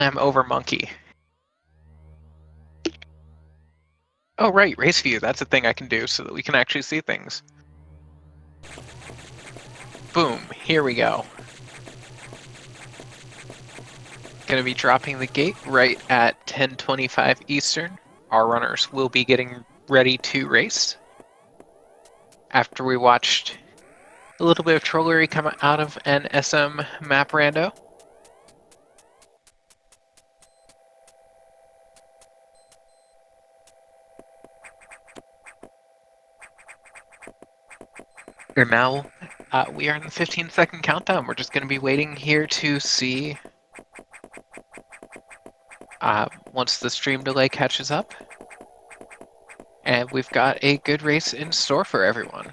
I'm over monkey. Oh right, race view, that's a thing I can do so that we can actually see things. Boom, here we go. Gonna be dropping the gate right at 10:25 Eastern. Our runners will be getting ready to race. After we watched a little bit of trollery come out of an SM map rando. And now we are in the 15-second countdown. We're just going to be waiting here to see once the stream delay catches up. And we've got a good race in store for everyone.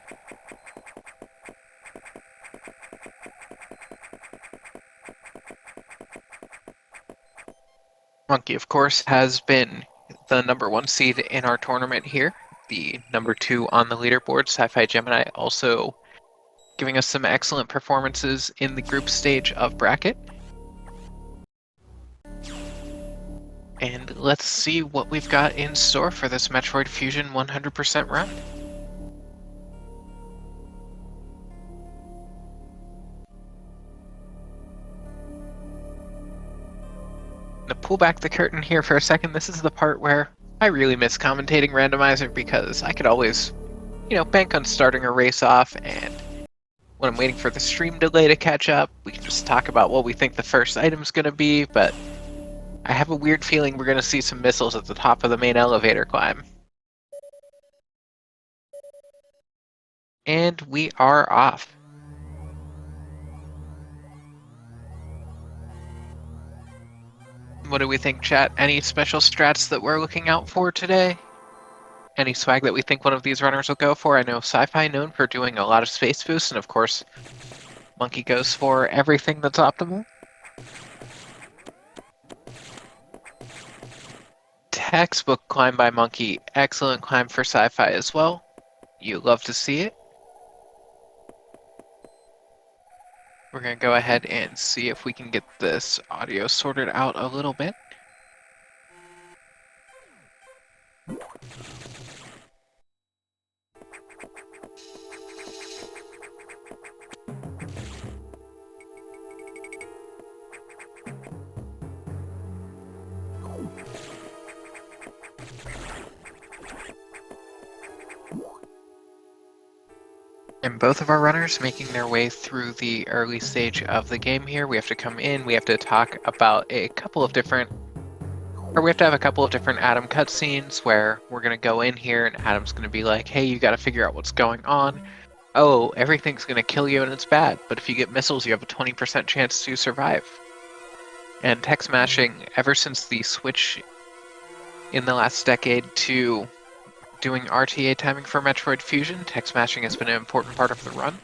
Monkey, of course, has been the #1 seed in our tournament here. The #2 on the leaderboard, ScifiGemini, also giving us some excellent performances in the group stage of bracket. And let's see what we've got in store for this Metroid Fusion 100% run. To pull back the curtain here for a second, this is the part where I really miss commentating Randomizer because I could always, bank on starting a race off, and when I'm waiting for the stream delay to catch up, we can just talk about what we think the first item's going to be, but I have a weird feeling we're going to see some missiles at the top of the main elevator climb. And we are off. What do we think, chat? Any special strats that we're looking out for today? Any swag that we think one of these runners will go for? I know Sci-Fi known for doing a lot of space boosts, and of course, Monkey goes for everything that's optimal. Textbook climb by Monkey. Excellent climb for Sci-Fi as well. You love to see it. We're going to go ahead and see if we can get this audio sorted out a little bit. And both of our runners making their way through the early stage of the game here. We have to come in, we have to talk about we have to have a couple of different Adam cutscenes where we're going to go in here and Adam's going to be like, hey, you got to figure out what's going on. Oh, everything's going to kill you and it's bad, but if you get missiles, you have a 20% chance to survive. And text mashing, ever since the switch in the last decade to doing RTA timing for Metroid Fusion, text mashing has been an important part of the run.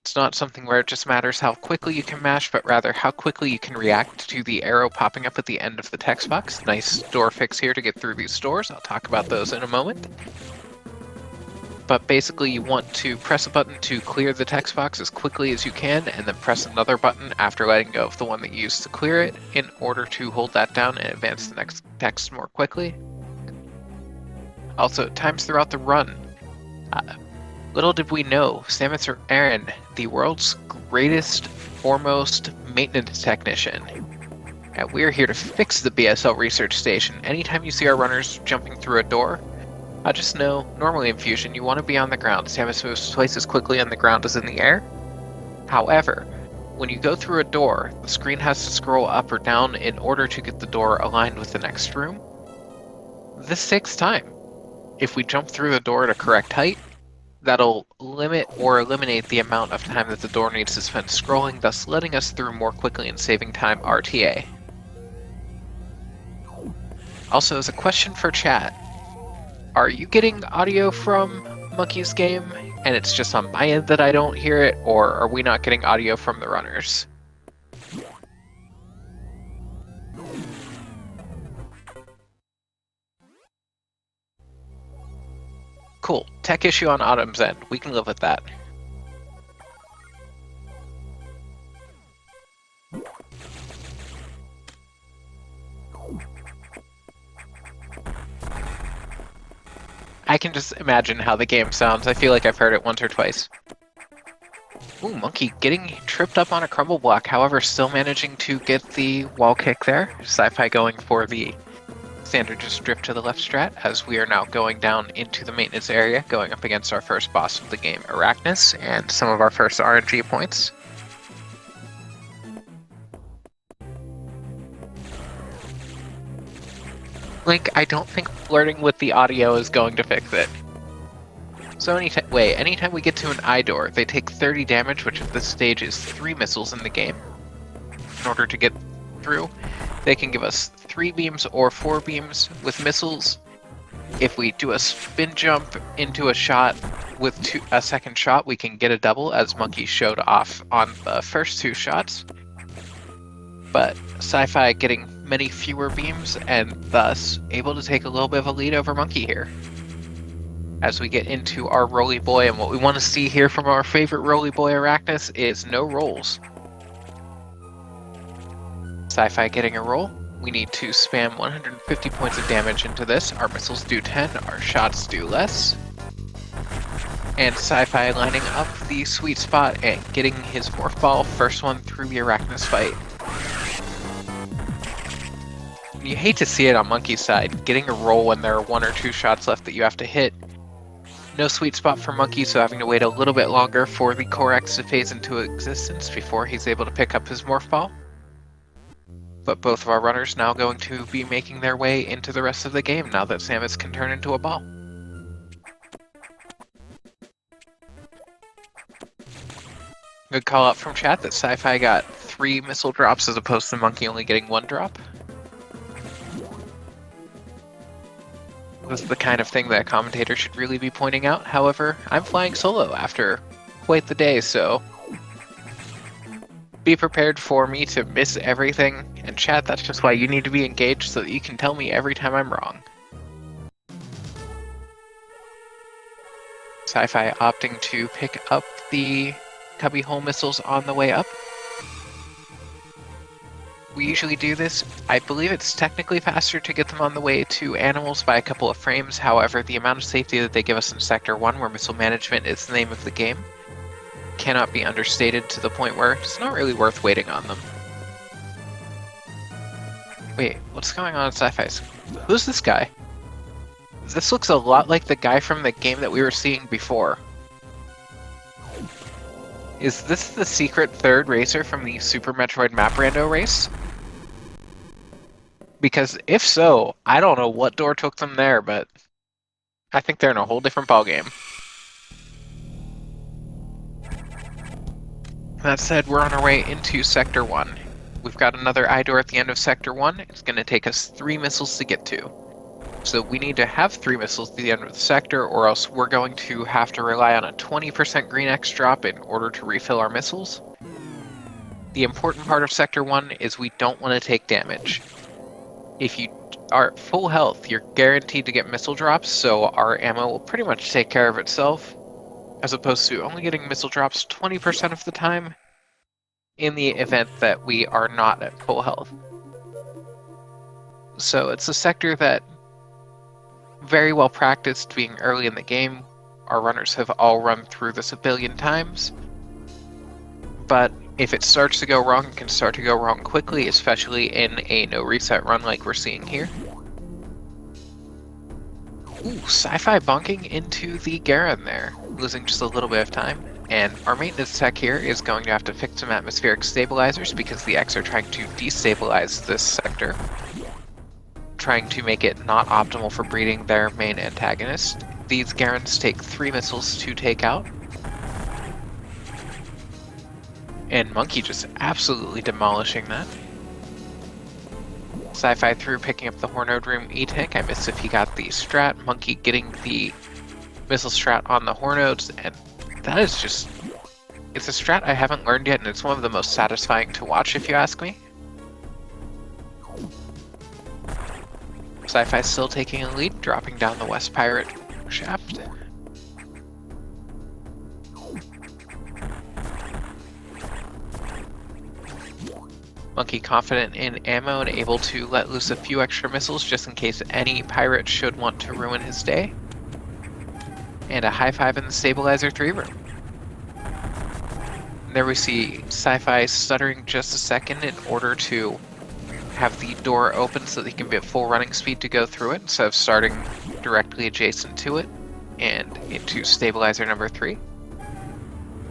It's not something where it just matters how quickly you can mash, but rather how quickly you can react to the arrow popping up at the end of the text box. Nice door fix here to get through these doors. I'll talk about those in a moment. But basically you want to press a button to clear the text box as quickly as you can, and then press another button after letting go of the one that you used to clear it in order to hold that down and advance the next text more quickly. Also, times throughout the run. Little did we know, Samus Aran, the world's greatest, foremost maintenance technician. And we're here to fix the BSL research station. Anytime you see our runners jumping through a door, just know, normally in Fusion, you want to be on the ground. Samus moves twice as quickly on the ground as in the air. However, when you go through a door, the screen has to scroll up or down in order to get the door aligned with the next room. This takes time. If we jump through the door at a correct height, that'll limit or eliminate the amount of time that the door needs to spend scrolling, thus letting us through more quickly and saving time RTA. Also, as a question for chat, are you getting audio from Monkey's game and it's just on my end that I don't hear it, or are we not getting audio from the runners? Cool. Tech issue on Autumn's end. We can live with that. I can just imagine how the game sounds. I feel like I've heard it once or twice. Ooh, Monkey getting tripped up on a crumble block, however, still managing to get the wall kick there. Sci-Fi going for the standard just drift to the left strat, as we are now going down into the maintenance area, going up against our first boss of the game, Arachnus, and some of our first RNG points. Link, I don't think flirting with the audio is going to fix it. So anytime we get to an eye door, they take 30 damage, which at this stage is 3 missiles in the game. In order to get through, they can give us 3 beams or 4 beams with missiles. If we do a spin jump into a shot with a second shot, we can get a double, as Monkey showed off on the first 2 shots. But Sci-Fi getting many fewer beams, and thus able to take a little bit of a lead over Monkey here. As we get into our Roly Boy, and what we want to see here from our favorite Roly Boy Arachnus is no rolls. Sci-Fi getting a roll. We need to spam 150 points of damage into this. Our missiles do 10, our shots do less. And Sci-Fi lining up the sweet spot and getting his Morph Ball, first one through the Arachnus fight. You hate to see it on Monkey's side, getting a roll when there are 1 or 2 shots left that you have to hit. No sweet spot for Monkey, so having to wait a little bit longer for the Corex to phase into existence before he's able to pick up his Morph Ball. But both of our runners now going to be making their way into the rest of the game now that Samus can turn into a ball. Good call out from chat that Sci-Fi got 3 missile drops as opposed to Monkey only getting 1 drop. This is the kind of thing that a commentator should really be pointing out. However, I'm flying solo after quite the day, so be prepared for me to miss everything. And chat, that's just why you need to be engaged, so that you can tell me every time I'm wrong. Sci-Fi opting to pick up the cubbyhole missiles on the way up. We usually do this. I believe it's technically faster to get them on the way to animals by a couple of frames. However, the amount of safety that they give us in Sector 1, where missile management is the name of the game, cannot be understated to the point where it's not really worth waiting on them. Wait, what's going on in Sci-Fi's? Who's this guy? This looks a lot like the guy from the game that we were seeing before. Is this the secret third racer from the Super Metroid Map Rando race? Because if so, I don't know what door took them there, but I think they're in a whole different ballgame. That said, we're on our way into Sector 1. We've got another eye door at the end of Sector 1. It's going to take us 3 missiles to get to. So we need to have 3 missiles at the end of the sector, or else we're going to have to rely on a 20% green X drop in order to refill our missiles. The important part of Sector 1 is we don't want to take damage. If you are at full health, you're guaranteed to get missile drops, so our ammo will pretty much take care of itself, as opposed to only getting missile drops 20% of the time in the event that we are not at full health. So it's a sector that very well practiced being early in the game. Our runners have all run through this a billion times. But if it starts to go wrong, it can start to go wrong quickly, especially in a no reset run like we're seeing here. Ooh, Sci-Fi bonking into the Garen there, losing just a little bit of time. And our maintenance tech here is going to have to fix some atmospheric stabilizers because the X are trying to destabilize this sector, trying to make it not optimal for breeding their main antagonist. These Garens take 3 missiles to take out. And Monkey just absolutely demolishing that. Sci-Fi through picking up the Hornode Room E-Tank. I missed if he got the strat. Monkey getting the missile strat on the Hornodes, and that is just... it's a strat I haven't learned yet, and it's one of the most satisfying to watch, if you ask me. Sci-Fi still taking a lead, dropping down the West Pirate shaft. Monkey confident in ammo and able to let loose a few extra missiles just in case any pirate should want to ruin his day. And a high five in the Stabilizer 3 room. And there we see Sci-Fi stuttering just a second in order to have the door open so that he can be at full running speed to go through it instead of starting directly adjacent to it and into Stabilizer number 3.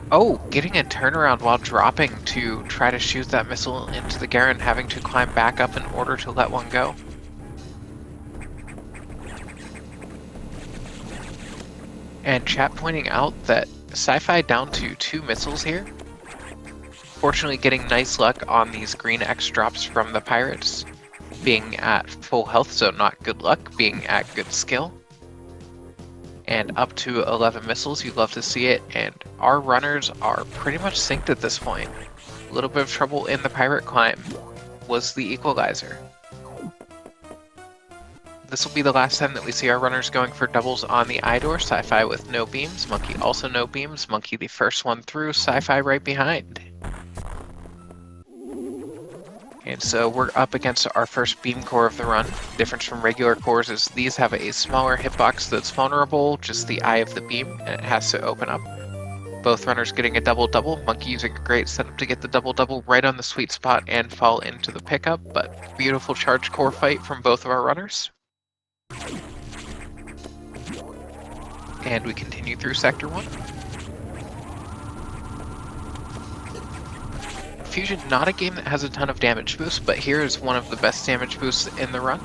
Oh, getting a turnaround while dropping to try to shoot that missile into the Garen, having to climb back up in order to let one go. And chat pointing out that Sci-Fi down to 2 missiles here. Fortunately getting nice luck on these green X drops from the pirates, being at full health, so not good luck, being at good skill. And up to 11 missiles, you'd love to see it, and our runners are pretty much synced at this point. A little bit of trouble in the pirate climb was the equalizer. This will be the last time that we see our runners going for doubles on the I door. Sci-Fi with no beams, Monkey also no beams, Monkey the first one through, Sci-Fi right behind. And so we're up against our first beam core of the run. Difference from regular cores is these have a smaller hitbox that's vulnerable, just the eye of the beam, and it has to open up. Both runners getting a double-double, Monkey using a great setup to get the double-double right on the sweet spot and fall into the pickup, but beautiful charge core fight from both of our runners. And we continue through Sector 1. Fusion, not a game that has a ton of damage boost, but here is one of the best damage boosts in the run.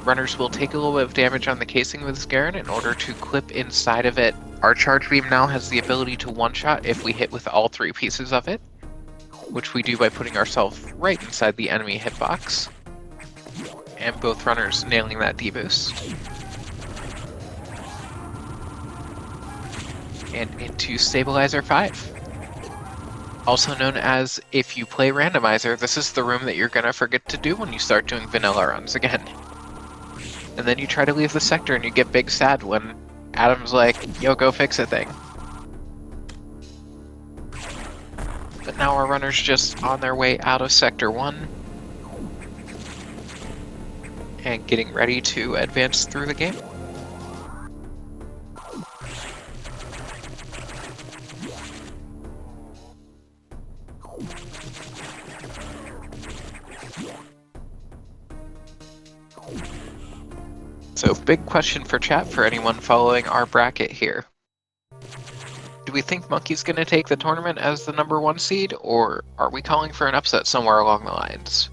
Runners will take a little bit of damage on the casing with this Garen in order to clip inside of it. Our charge beam now has the ability to one-shot if we hit with all 3 pieces of it, which we do by putting ourselves right inside the enemy hitbox. And both runners nailing that deboost. And into Stabilizer 5. Also known as, if you play Randomizer, this is the room that you're gonna forget to do when you start doing vanilla runs again. And then you try to leave the sector and you get big sad when Adam's like, yo, go fix a thing. But now our runner's just on their way out of Sector 1. And getting ready to advance through the game. So, big question for chat for anyone following our bracket here. Do we think Monkey's going to take the tournament as the number 1 seed, or are we calling for an upset somewhere along the lines?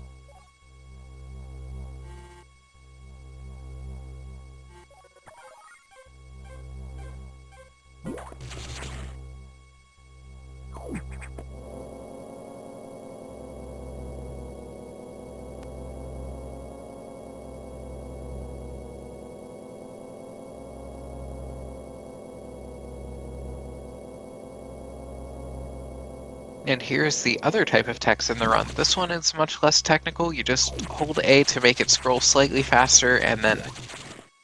And here's the other type of text in the run. This one is much less technical. You just hold A to make it scroll slightly faster and then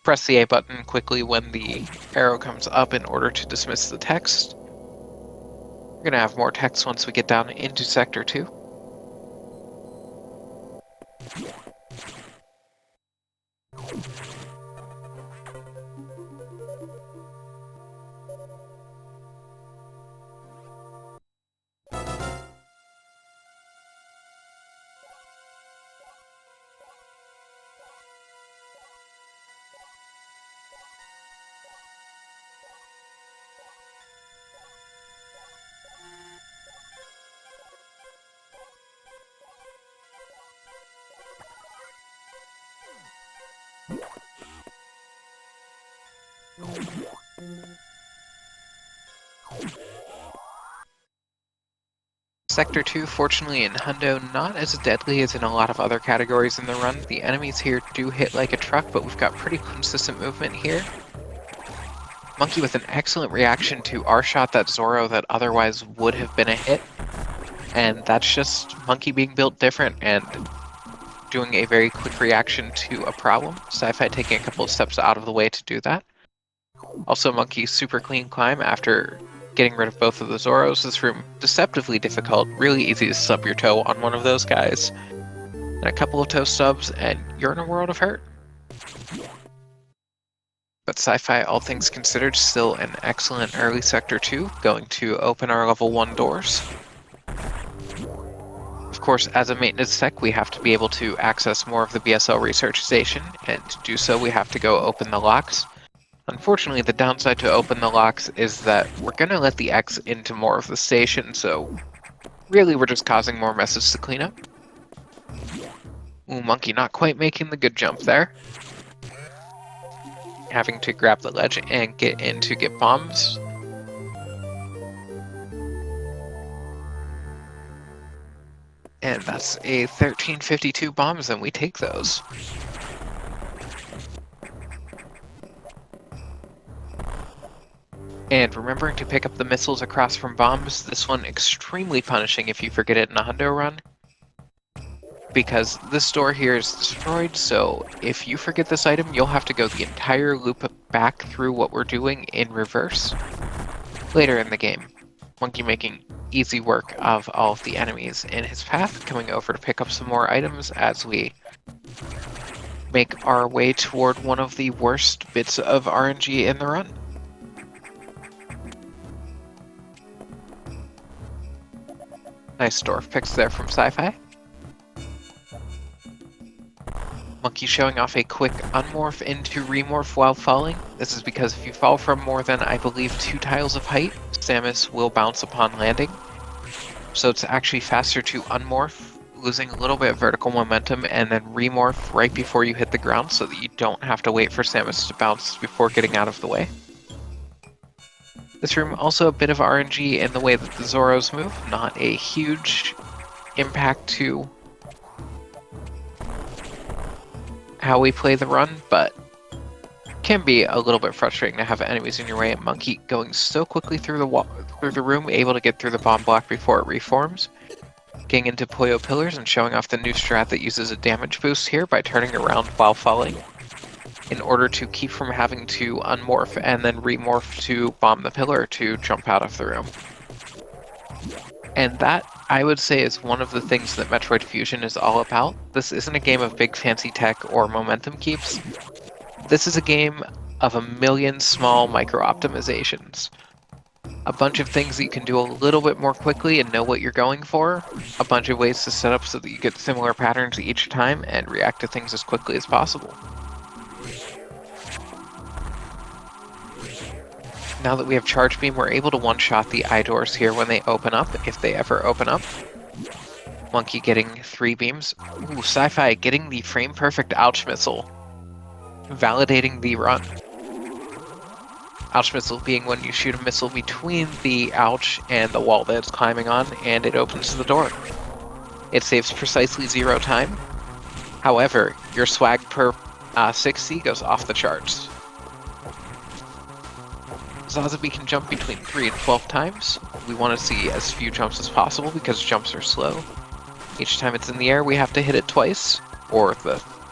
press the A button quickly when the arrow comes up in order to dismiss the text. We're going to have more text once we get down into Sector 2. Sector 2, fortunately in Hundo, not as deadly as in a lot of other categories in the run. The enemies here do hit like a truck, but we've got pretty consistent movement here. Monkey with an excellent reaction to our shot that Zoro that otherwise would have been a hit. And that's just Monkey being built different and doing a very quick reaction to a problem. Sci-Fi taking a couple of steps out of the way to do that. Also, Monkey's super clean climb after getting rid of both of the Zoros. This room, deceptively difficult, really easy to stub your toe on one of those guys. And a couple of toe stubs, and you're in a world of hurt. But Sci-Fi, all things considered, still an excellent early Sector 2, going to open our level 1 doors. Of course, as a maintenance tech, we have to be able to access more of the BSL research station, and to do so we have to go open the locks. Unfortunately, the downside to open the locks is that we're going to let the X into more of the station, so really we're just causing more messes to clean up. Ooh, Monkey not quite making the good jump there. Having to grab the ledge and get in to get bombs. And that's a 1352 bombs, and we take those. And remembering to pick up the missiles across from bombs, this one extremely punishing if you forget it in a hundo run. Because this door here is destroyed, so if you forget this item, you'll have to go the entire loop back through what we're doing in reverse later in the game. Monkey making easy work of all of the enemies in his path, coming over to pick up some more items as we make our way toward one of the worst bits of RNG in the run. Nice dwarf picks there from Sci-Fi. Monkey showing off a quick unmorph into remorph while falling. This is because if you fall from more than, I believe, 2 tiles of height, Samus will bounce upon landing. So it's actually faster to unmorph, losing a little bit of vertical momentum, and then remorph right before you hit the ground so that you don't have to wait for Samus to bounce before getting out of the way. This room also a bit of RNG in the way that the Zoros move, not a huge impact to how we play the run, but can be a little bit frustrating to have enemies in your way. And Monkey going so quickly through the room, able to get through the bomb block before it reforms. Getting into Puyo Pillars and showing off the new strat that uses a damage boost here by turning around while falling, in order to keep from having to unmorph and then remorph to bomb the pillar to jump out of the room. And that, I would say, is one of the things that Metroid Fusion is all about. This isn't a game of big fancy tech or momentum keeps. This is a game of a million small micro-optimizations. A bunch of things that you can do a little bit more quickly and know what you're going for. A bunch of ways to set up so that you get similar patterns each time and react to things as quickly as possible. Now that we have Charge Beam, we're able to one-shot the eye doors here when they open up, if they ever open up. Monkey getting 3 beams. Ooh, Sci-Fi getting the frame-perfect Ouch missile, validating the run. Ouch missile being when you shoot a missile between the Ouch and the wall that it's climbing on, and it opens the door. It saves precisely 0 time. However, your swag per 60 goes off the charts. Zazabi can jump between 3 and 12 times. We want to see as few jumps as possible because jumps are slow. Each time it's in the air, we have to hit it twice, or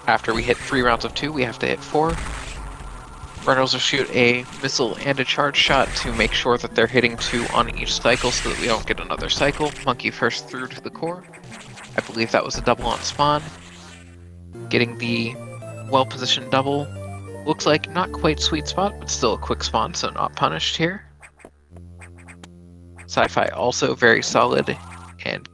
after we hit 3 rounds of 2, we have to hit 4. Runners will shoot a missile and a charge shot to make sure that they're hitting 2 on each cycle so that we don't get another cycle. Monkey first through to the core. I believe that was a double on spawn. Getting the well-positioned double. Looks like not quite sweet spot, but still a quick spawn, so not punished here. Sci-Fi also very solid and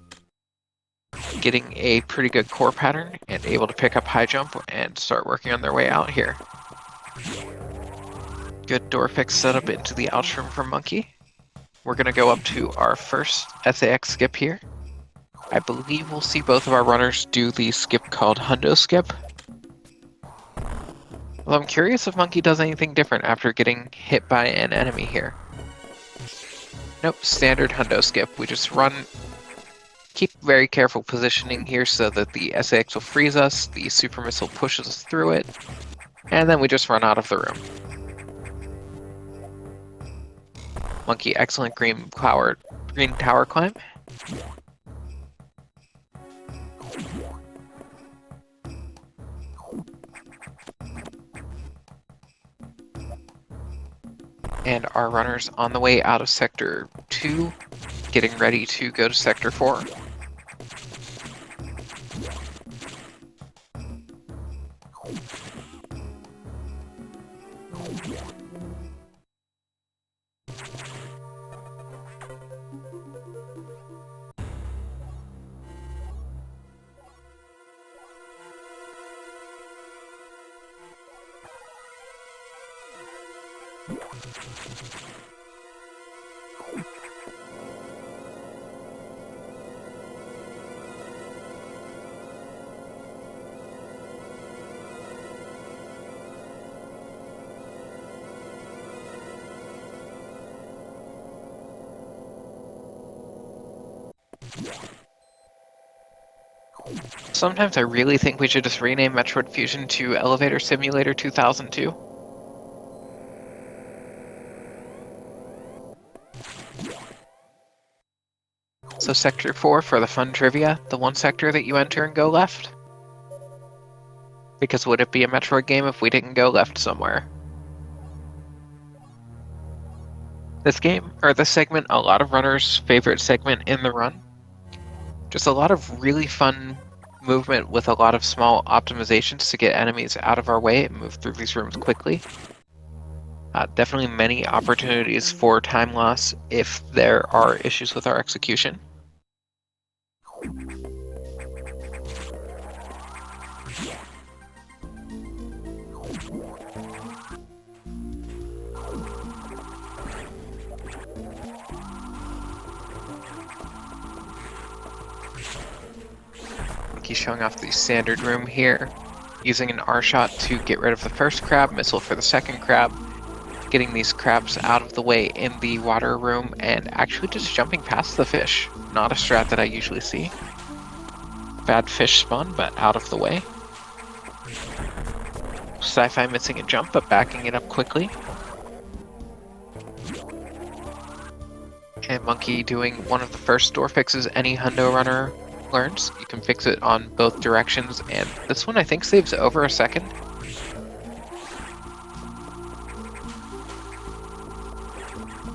getting a pretty good core pattern and able to pick up high jump and start working on their way out here. Good door pick setup into the ouch room from Monkey. We're going to go up to our first SAX skip here. I believe we'll see both of our runners do the skip called Hundo Skip. Well, I'm curious if Monkey does anything different after getting hit by an enemy here. Nope, standard Hundo Skip. We just run, keep very careful positioning here so that the SAX will freeze us, the super missile pushes us through it, and then we just run out of the room. Monkey, excellent green tower climb. And our runners on the way out of Sector 2, getting ready to go to Sector 4. Sometimes I really think we should just rename Metroid Fusion to Elevator Simulator 2002. So Sector 4, for the fun trivia, the one sector that you enter and go left. Because would it be a Metroid game if we didn't go left somewhere? This game, or this segment, a lot of runners' favorite segment in the run. Just a lot of really fun movement with a lot of small optimizations to get enemies out of our way and move through these rooms quickly. Definitely many opportunities for time loss if there are issues with our execution. He's showing off the standard room here, using an R-shot to get rid of the first crab, missile for the second crab, getting these crabs out of the way in the water room, and actually just jumping past the fish. Not a strat that I usually see. Bad fish spawn, but out of the way. Sci-Fi missing a jump, but backing it up quickly. And Monkey doing one of the first door fixes any hundo runner learns. You can fix it on both directions, and this one I think saves over a second.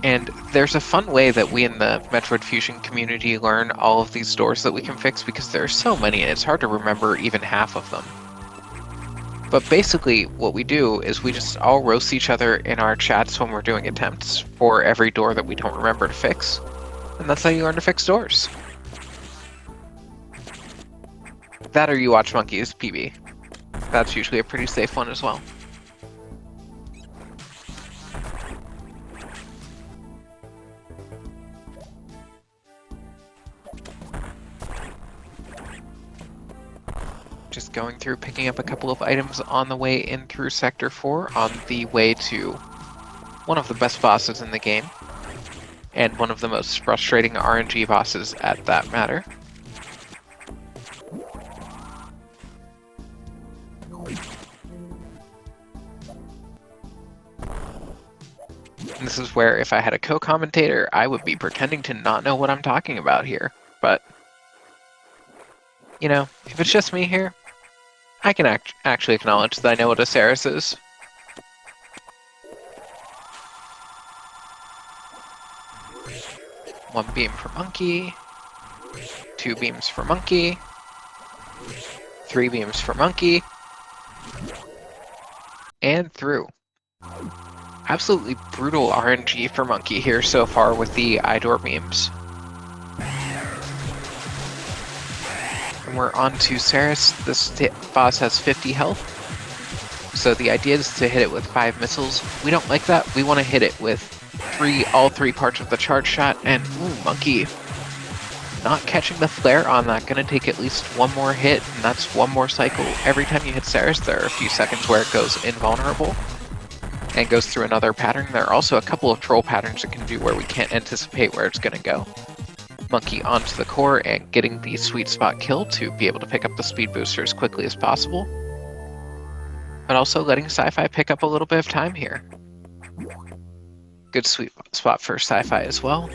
And there's a fun way that we in the Metroid Fusion community learn all of these doors that we can fix, because there are so many and it's hard to remember even half of them. But basically what we do is we just all roast each other in our chats when we're doing attempts for every door that we don't remember to fix. And that's how you learn to fix doors. That or you watch Monkeys PB. That's usually a pretty safe one as well. Just going through, picking up a couple of items on the way in through Sector 4, on the way to one of the best bosses in the game, and one of the most frustrating RNG bosses at that matter. And this is where, if I had a co-commentator, I would be pretending to not know what I'm talking about here. But, you know, if it's just me here, I can actually acknowledge that I know what a Ceres is. One beam for Monkey, 2 beams for Monkey, 3 beams for Monkey, and through. Absolutely brutal RNG for Monkey here so far with the iDoor beams. And we're on to Ceres. This boss has 50 health. So the idea is to hit it with 5 missiles. We don't like that. We want to hit it with all three parts of the charge shot. And ooh, Monkey not catching the flare on that. Gonna take at least one more hit, and that's one more cycle. Every time you hit Ceres, there are a few seconds where it goes invulnerable and goes through another pattern. There are also a couple of troll patterns it can do where we can't anticipate where it's gonna go. Monkey onto the core and getting the sweet spot kill to be able to pick up the speed booster as quickly as possible. But also letting Sci-Fi pick up a little bit of time here. Good sweet spot for Sci-Fi as well.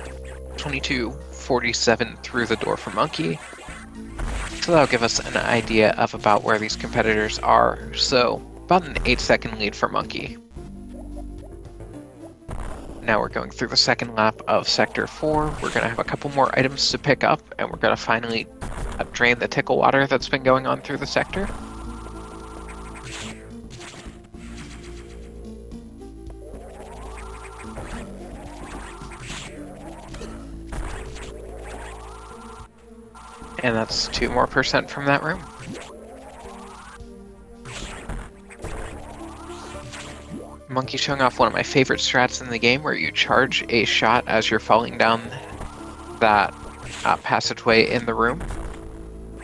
22:47 through the door for Monkey. So that'll give us an idea of about where these competitors are. So about an 8-second lead for Monkey. Now we're going through the second lap of Sector 4. We're going to have a couple more items to pick up, and we're going to finally drain the tickle water that's been going on through the sector. And that's 2% more from that room. Monkey showing off one of my favorite strats in the game, where you charge a shot as you're falling down that passageway in the room.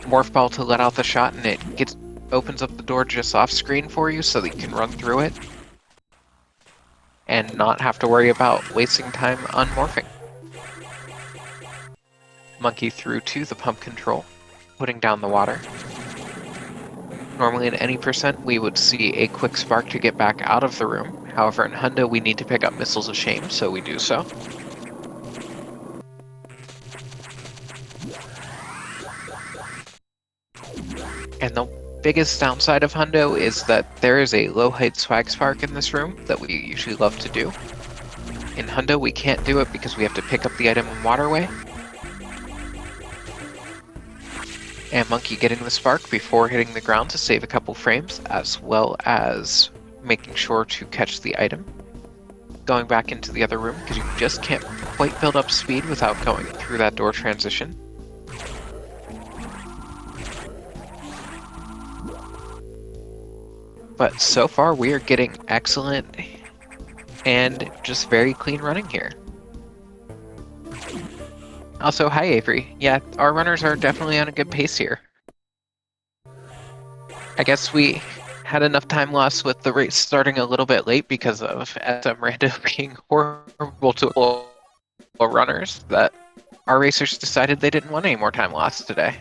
Morph ball to let out the shot, and it opens up the door just off screen for you so that you can run through it and not have to worry about wasting time unmorphing. Monkey through to the pump control, putting down the water. Normally in any percent, we would see a quick spark to get back out of the room. However, in Hundo, we need to pick up Missiles of Shame, so we do so. And the biggest downside of Hundo is that there is a low-height swag spark in this room that we usually love to do. In Hundo, we can't do it because we have to pick up the item in Waterway. And Monkey getting the spark before hitting the ground to save a couple frames, as well as making sure to catch the item. Going back into the other room, because you just can't quite build up speed without going through that door transition. But so far, we are getting excellent and just very clean running here. Also, hi Avery. Yeah, our runners are definitely on a good pace here. I guess we had enough time loss with the race starting a little bit late because of SM Rando being horrible to runners that our racers decided they didn't want any more time lost today.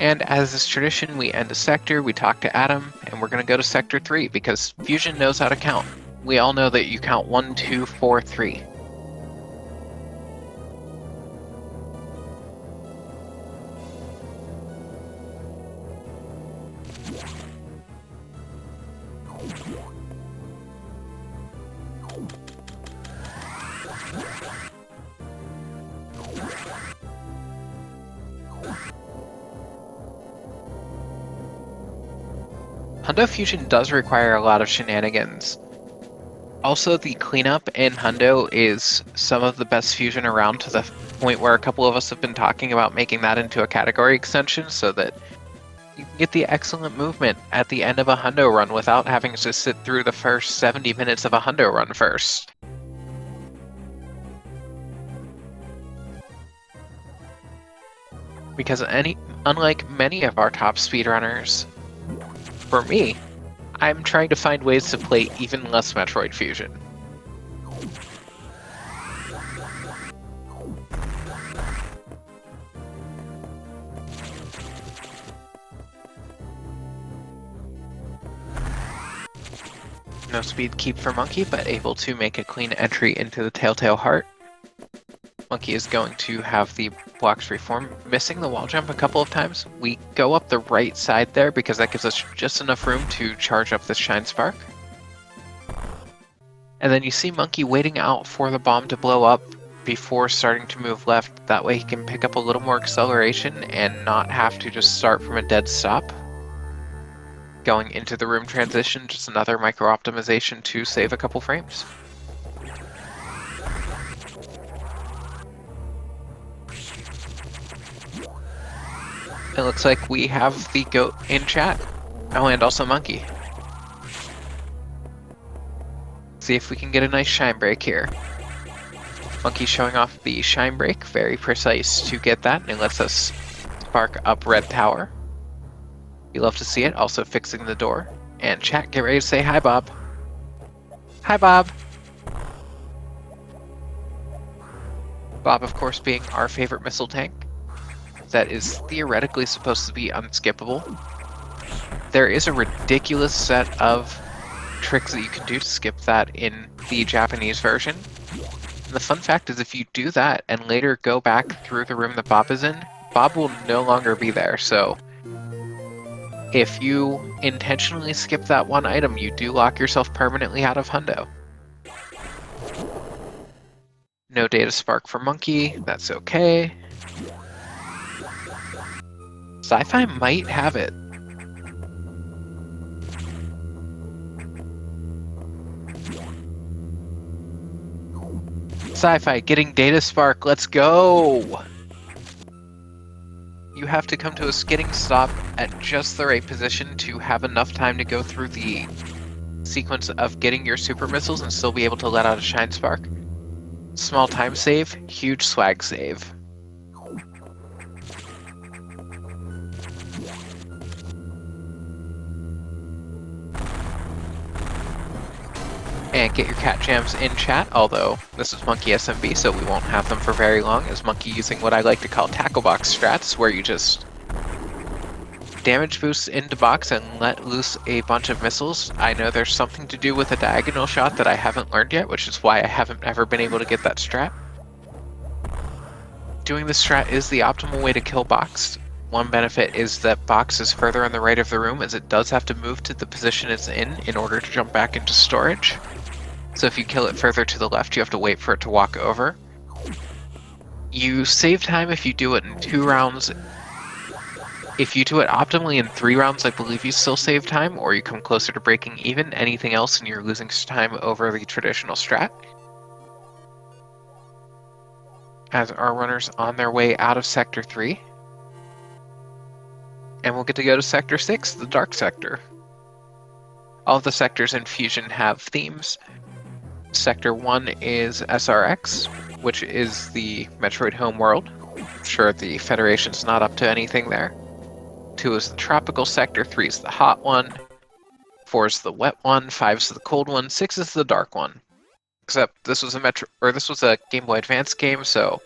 And as is tradition, we end a sector, we talk to Adam, and we're going to go to Sector 3 because Fusion knows how to count. We all know that you count 1, 2, 4, 3. Hundo Fusion does require a lot of shenanigans. Also, the cleanup in Hundo is some of the best Fusion around, to the point where a couple of us have been talking about making that into a category extension so that you can get the excellent movement at the end of a Hundo run without having to sit through the first 70 minutes of a Hundo run first. Because unlike many of our top speedrunners, for me, I'm trying to find ways to play even less Metroid Fusion. No speed keep for Monkey, but able to make a clean entry into the Telltale Heart. Monkey is going to have the blocks reform, missing the wall jump a couple of times. We go up the right side there because that gives us just enough room to charge up this Shine Spark. And then you see Monkey waiting out for the bomb to blow up before starting to move left. That way he can pick up a little more acceleration and not have to just start from a dead stop. Going into the room transition, just another micro optimization to save a couple frames. It looks like we have the goat in chat. Oh, and also Monkey. See if we can get a nice shine break here. Monkey showing off the shine break, very precise to get that, and it lets us spark up Red Tower. You love to see it, also fixing the door. And chat, get ready to say hi, Bob. Hi, Bob. Bob, of course, being our favorite missile tank. That is theoretically supposed to be unskippable. There is a ridiculous set of tricks that you can do to skip that in the Japanese version. And the fun fact is if you do that and later go back through the room that Bob is in, Bob will no longer be there, so If you intentionally skip that one item, you do lock yourself permanently out of hundo. No data spark for Monkey, that's okay. Sci-Fi might have it. Sci-Fi getting data spark, let's go! You have to come to a skidding stop at just the right position to have enough time to go through the sequence of getting your super missiles and still be able to let out a shine spark. Small time save, huge swag save. And get your cat jams in chat, although this is monkeysmb, so we won't have them for very long, as Monkey using what I like to call tackle box strats, where you just damage boost into box and let loose a bunch of missiles. I know there's something to do with a diagonal shot that I haven't learned yet, which is why I haven't ever been able to get that strat. Doing this strat is the optimal way to kill box. One benefit is that box is further on the right of the room, as it does have to move to the position it's in order to jump back into storage. So if you kill it further to the left, you have to wait for it to walk over. You save time if you do it in 2 rounds. If you do it optimally in 3 rounds, I believe you still save time, or you come closer to breaking even. Anything else and you're losing time over the traditional strat. As our runners on their way out of Sector 3. And we'll get to go to Sector 6, the Dark Sector. All of the sectors in Fusion have themes. Sector 1 is SRX, which is the Metroid home world. I'm sure the Federation's not up to anything there. 2 is the tropical sector, 3 is the hot one, 4 is the wet one, 5 is the cold one, 6 is the dark one. Except this was a Game Boy Advance game, so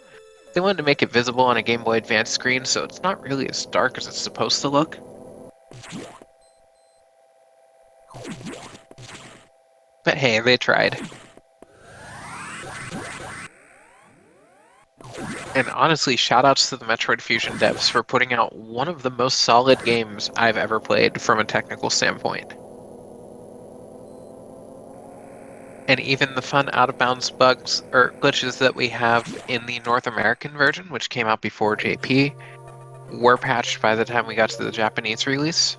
they wanted to make it visible on a Game Boy Advance screen, so it's not really as dark as it's supposed to look. But hey, they tried. And honestly, shoutouts to the Metroid Fusion devs for putting out one of the most solid games I've ever played from a technical standpoint. And even the fun out-of-bounds bugs or glitches that we have in the North American version, which came out before JP, were patched by the time we got to the Japanese release.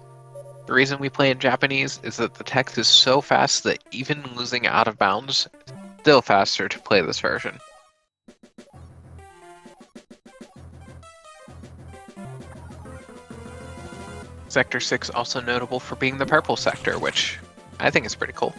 The reason we play in Japanese is that the text is so fast that even losing out-of-bounds, it's still faster to play this version. Sector 6 also notable for being the purple sector, which I think is pretty cool.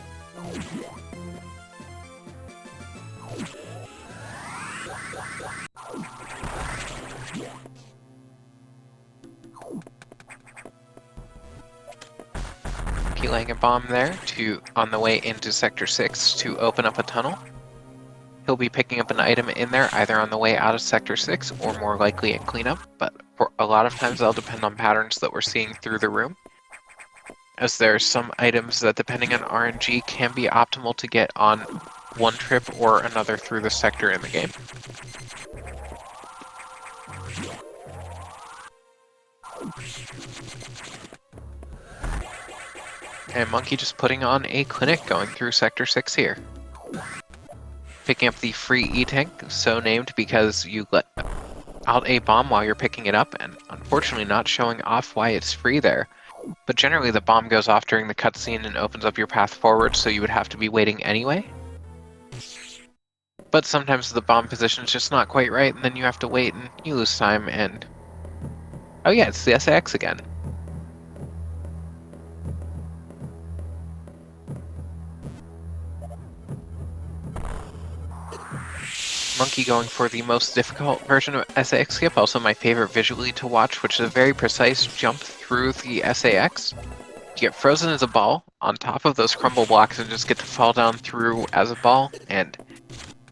Laying a bomb there on the way into Sector 6 to open up a tunnel. He'll be picking up an item in there either on the way out of Sector 6 or more likely in cleanup, but for a lot of times they'll depend on patterns that we're seeing through the room, as there are some items that, depending on RNG, can be optimal to get on one trip or another through the sector in the game. And Monkey just putting on a clinic going through Sector 6 here. Picking up the free E-Tank, so named because you let out a bomb while you're picking it up, and unfortunately not showing off why it's free there. But generally the bomb goes off during the cutscene and opens up your path forward, so you would have to be waiting anyway. But sometimes the bomb position's just not quite right, and then you have to wait and you lose time, and... oh yeah, it's the SAX again. Monkey going for the most difficult version of SAX skip, also my favorite visually to watch, which is a very precise jump through the SAX. You get frozen as a ball on top of those crumble blocks and just get to fall down through as a ball, and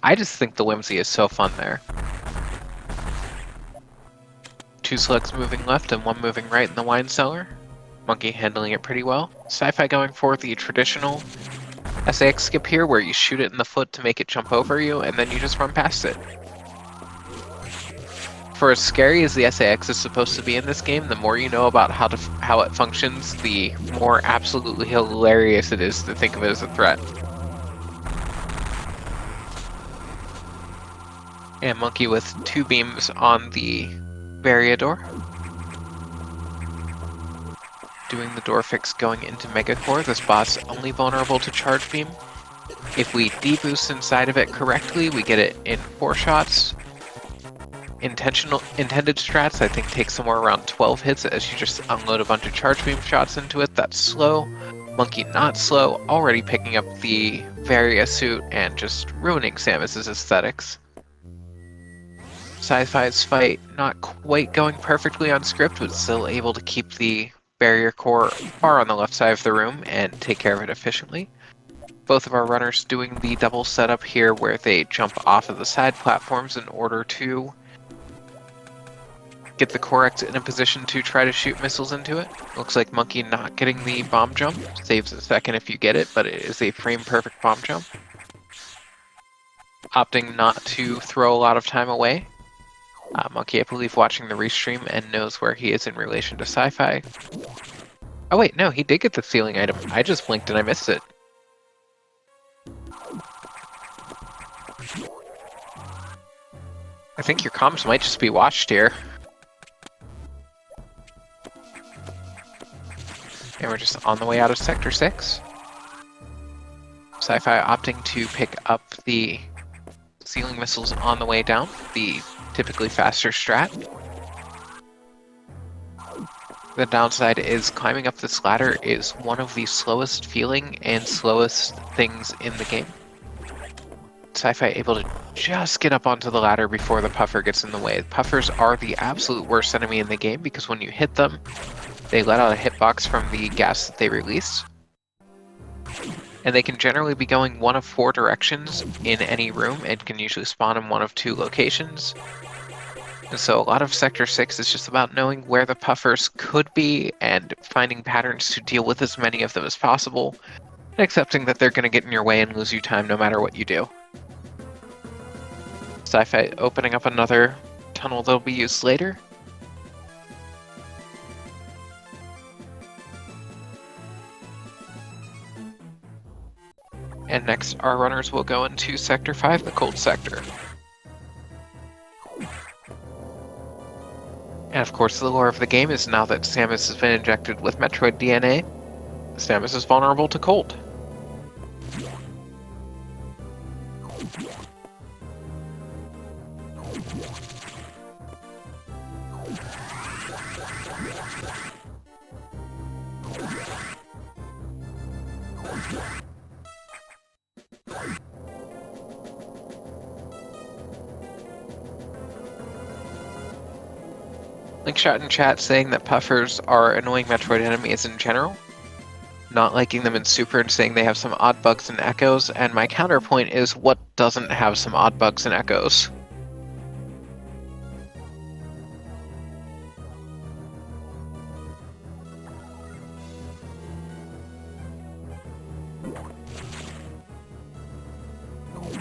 I just think the whimsy is so fun there. 2 slugs moving left and 1 moving right in the wine cellar. Monkey handling it pretty well. Sci-Fi going for the traditional SAX skip here, where you shoot it in the foot to make it jump over you, and then you just run past it. For as scary as the SAX is supposed to be in this game, the more you know about how it functions, the more absolutely hilarious it is to think of it as a threat. And Monkey with 2 beams on the barrier door. Doing the door fix going into Megacore. This boss only vulnerable to charge beam. If we deboost inside of it correctly, we get it in 4 shots. Intended strats, I think, take somewhere around 12 hits as you just unload a bunch of charge beam shots into it. That's slow. Monkey not slow, already picking up the Varia suit and just ruining Samus's aesthetics. Sci-Fi's fight not quite going perfectly on script, but still able to keep the barrier core far on the left side of the room and take care of it efficiently. Both of our runners doing the double setup here where they jump off of the side platforms in order to get the Corex in a position to try to shoot missiles into it. Looks like Monkey not getting the bomb jump. Saves a second if you get it, but it is a frame-perfect bomb jump. Opting not to throw a lot of time away. Monkey, I believe, watching the restream and knows where he is in relation to Sci-Fi. Oh wait, no, he did get the ceiling item. I just blinked and I missed it. I think your comms might just be watched here. And we're just on the way out of Sector 6. Sci-Fi opting to pick up the ceiling missiles on the way down, the typically faster strat. The downside is climbing up this ladder is one of the slowest feeling and slowest things in the game. Sci-Fi able to just get up onto the ladder before the puffer gets in the way. Puffers are the absolute worst enemy in the game because when you hit them, they let out a hitbox from the gas that they release. And they can generally be going one of 4 directions in any room and can usually spawn in one of 2 locations. And so a lot of Sector 6 is just about knowing where the puffers could be and finding patterns to deal with as many of them as possible, and accepting that they're going to get in your way and lose you time no matter what you do. Sci-Fi opening up another tunnel that'll be used later. And next, our runners will go into Sector 5, the cold sector. And of course, the lore of the game is now that Samus has been injected with Metroid DNA, Samus is vulnerable to cold. Linkshot in chat saying that puffers are annoying Metroid enemies in general, not liking them in Super and saying they have some odd bugs and echoes, and my counterpoint is what doesn't have some odd bugs and echoes?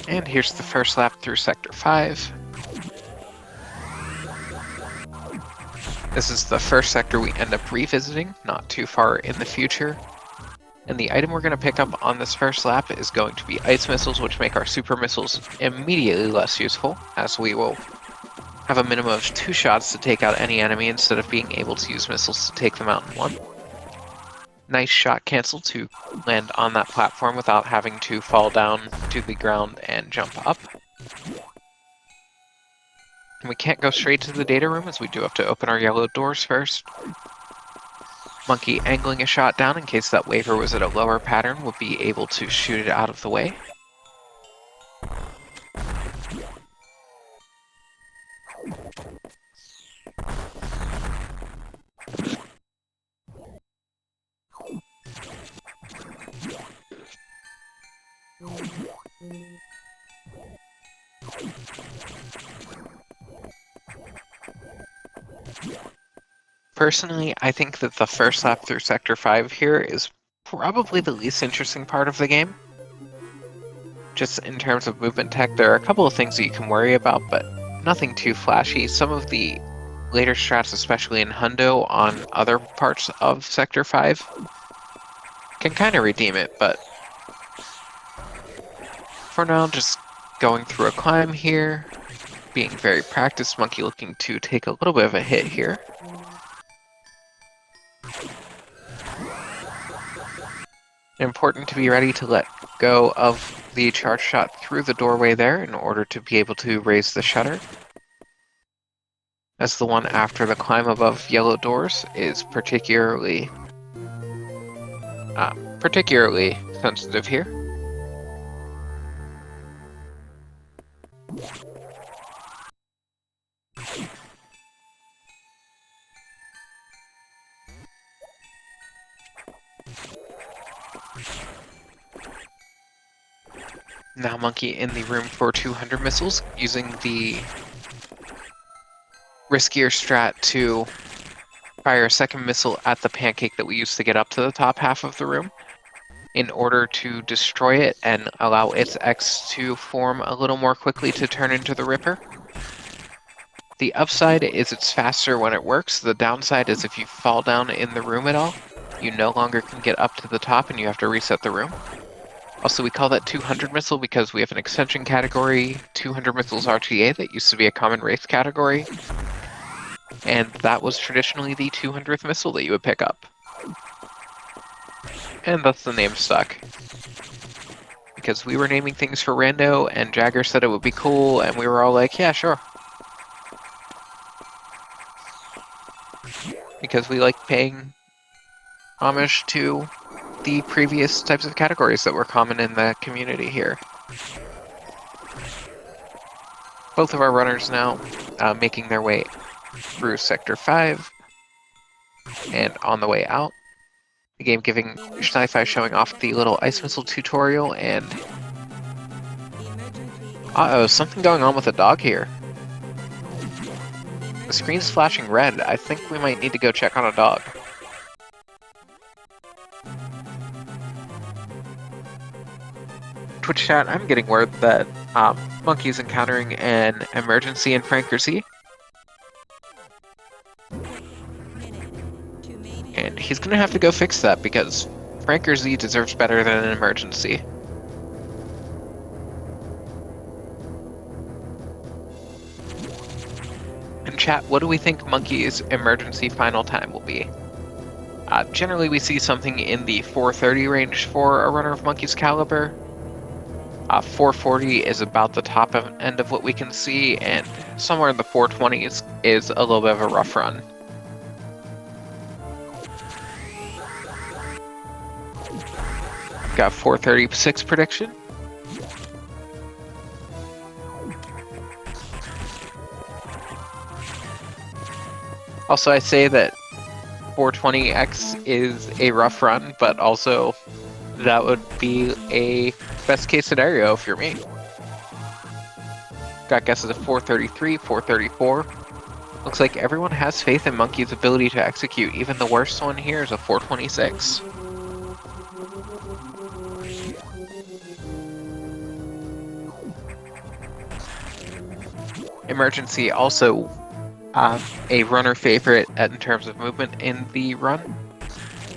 And here's the first lap through Sector 5. This is the first sector we end up revisiting, not too far in the future. And the item we're going to pick up on this first lap is going to be ice missiles, which make our super missiles immediately less useful, as we will have a minimum of 2 shots to take out any enemy instead of being able to use missiles to take them out in 1. Nice shot cancel to land on that platform without having to fall down to the ground and jump up. We can't go straight to the data room as we do have to open our yellow doors first. Monkey angling a shot down in case that waver was at a lower pattern would be able to shoot it out of the way. Personally, I think that the first lap through Sector 5 here is probably the least interesting part of the game. Just in terms of movement tech, there are a couple of things that you can worry about, but nothing too flashy. Some of the later strats, especially in Hundo on other parts of Sector 5, can kind of redeem it, but for now, just going through a climb here, being very practiced. Monkey looking to take a little bit of a hit here. Important to be ready to let go of the charge shot through the doorway there in order to be able to raise the shutter, as the one after the climb above yellow doors is particularly sensitive here. Now Monkey in the room for 200 missiles, using the riskier strat to fire a second missile at the pancake that we used to get up to the top half of the room in order to destroy it and allow its X to form a little more quickly to turn into the Ripper. The upside is it's faster when it works. The downside is if you fall down in the room at all, you no longer can get up to the top and you have to reset the room. Also, we call that 200 missile because we have an extension category, 200 missiles RTA, that used to be a common race category. And that was traditionally the 200th missile that you would pick up. And thus the name stuck. Because we were naming things for rando, and Jagger said it would be cool, and we were all like, yeah, sure. Because we like paying homage to the previous types of categories that were common in the community here. Both of our runners now making their way through Sector 5 and on the way out. The game giving Sci-Fi showing off the little ice missile tutorial, and uh-oh, something going on with the dog here. The screen's flashing red. I think we might need to go check on a dog. Twitch chat, I'm getting word that Monkey's encountering an emergency in Frankersy. And he's gonna have to go fix that because Frankersy deserves better than an emergency. And chat, what do we think Monkey's emergency final time will be? Generally we see something in the 430 range for a runner of Monkey's caliber. 440 is about the top end of what we can see, and somewhere in the 420s is a little bit of a rough run. Got 436 prediction. Also, I say that 420x is a rough run, but also that would be a best case scenario if you're me. Got guesses of 433, 434. Looks like everyone has faith in Monkey's ability to execute. Even the worst one here is a 426. Emergency also a runner favorite in terms of movement in the run.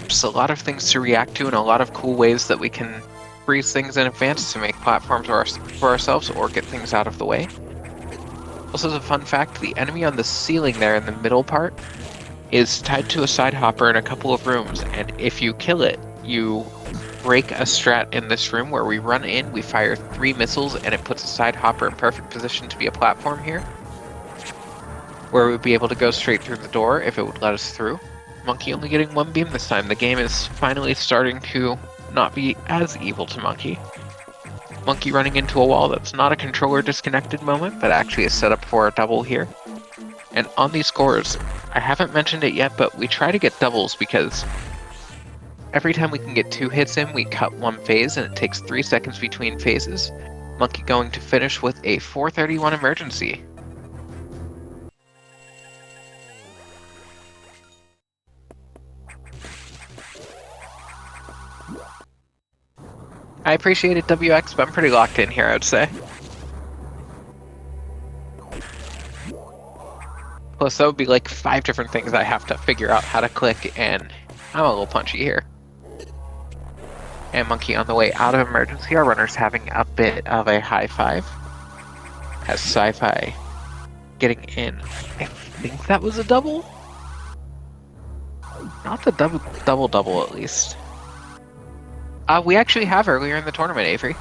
Just a lot of things to react to and a lot of cool ways that we can freeze things in advance to make platforms for ourselves or get things out of the way. Also, as a fun fact, the enemy on the ceiling there in the middle part is tied to a side hopper in a couple of rooms, and if you kill it, you break a strat in this room where we run in, we fire 3 missiles, and it puts a side hopper in perfect position to be a platform here, where we'd be able to go straight through the door if it would let us through. Monkey only getting 1 beam this time. The game is finally starting to not be as evil to Monkey. Monkey running into a wall that's not a controller disconnected moment, but actually is set up for a double here. And on these scores, I haven't mentioned it yet, but we try to get doubles because every time we can get 2 hits in, we cut 1 phase, and it takes 3 seconds between phases. Monkey going to finish with a 431 emergency. I appreciate it, WX, but I'm pretty locked in here, I would say. Plus, that would be like 5 different things I have to figure out how to click, and I'm a little punchy here. And Monkey on the way out of emergency, our runner's having a bit of a high five. Has Sci-Fi getting in. I think that was a double? Not the double at least. We actually have earlier in the tournament, Avery.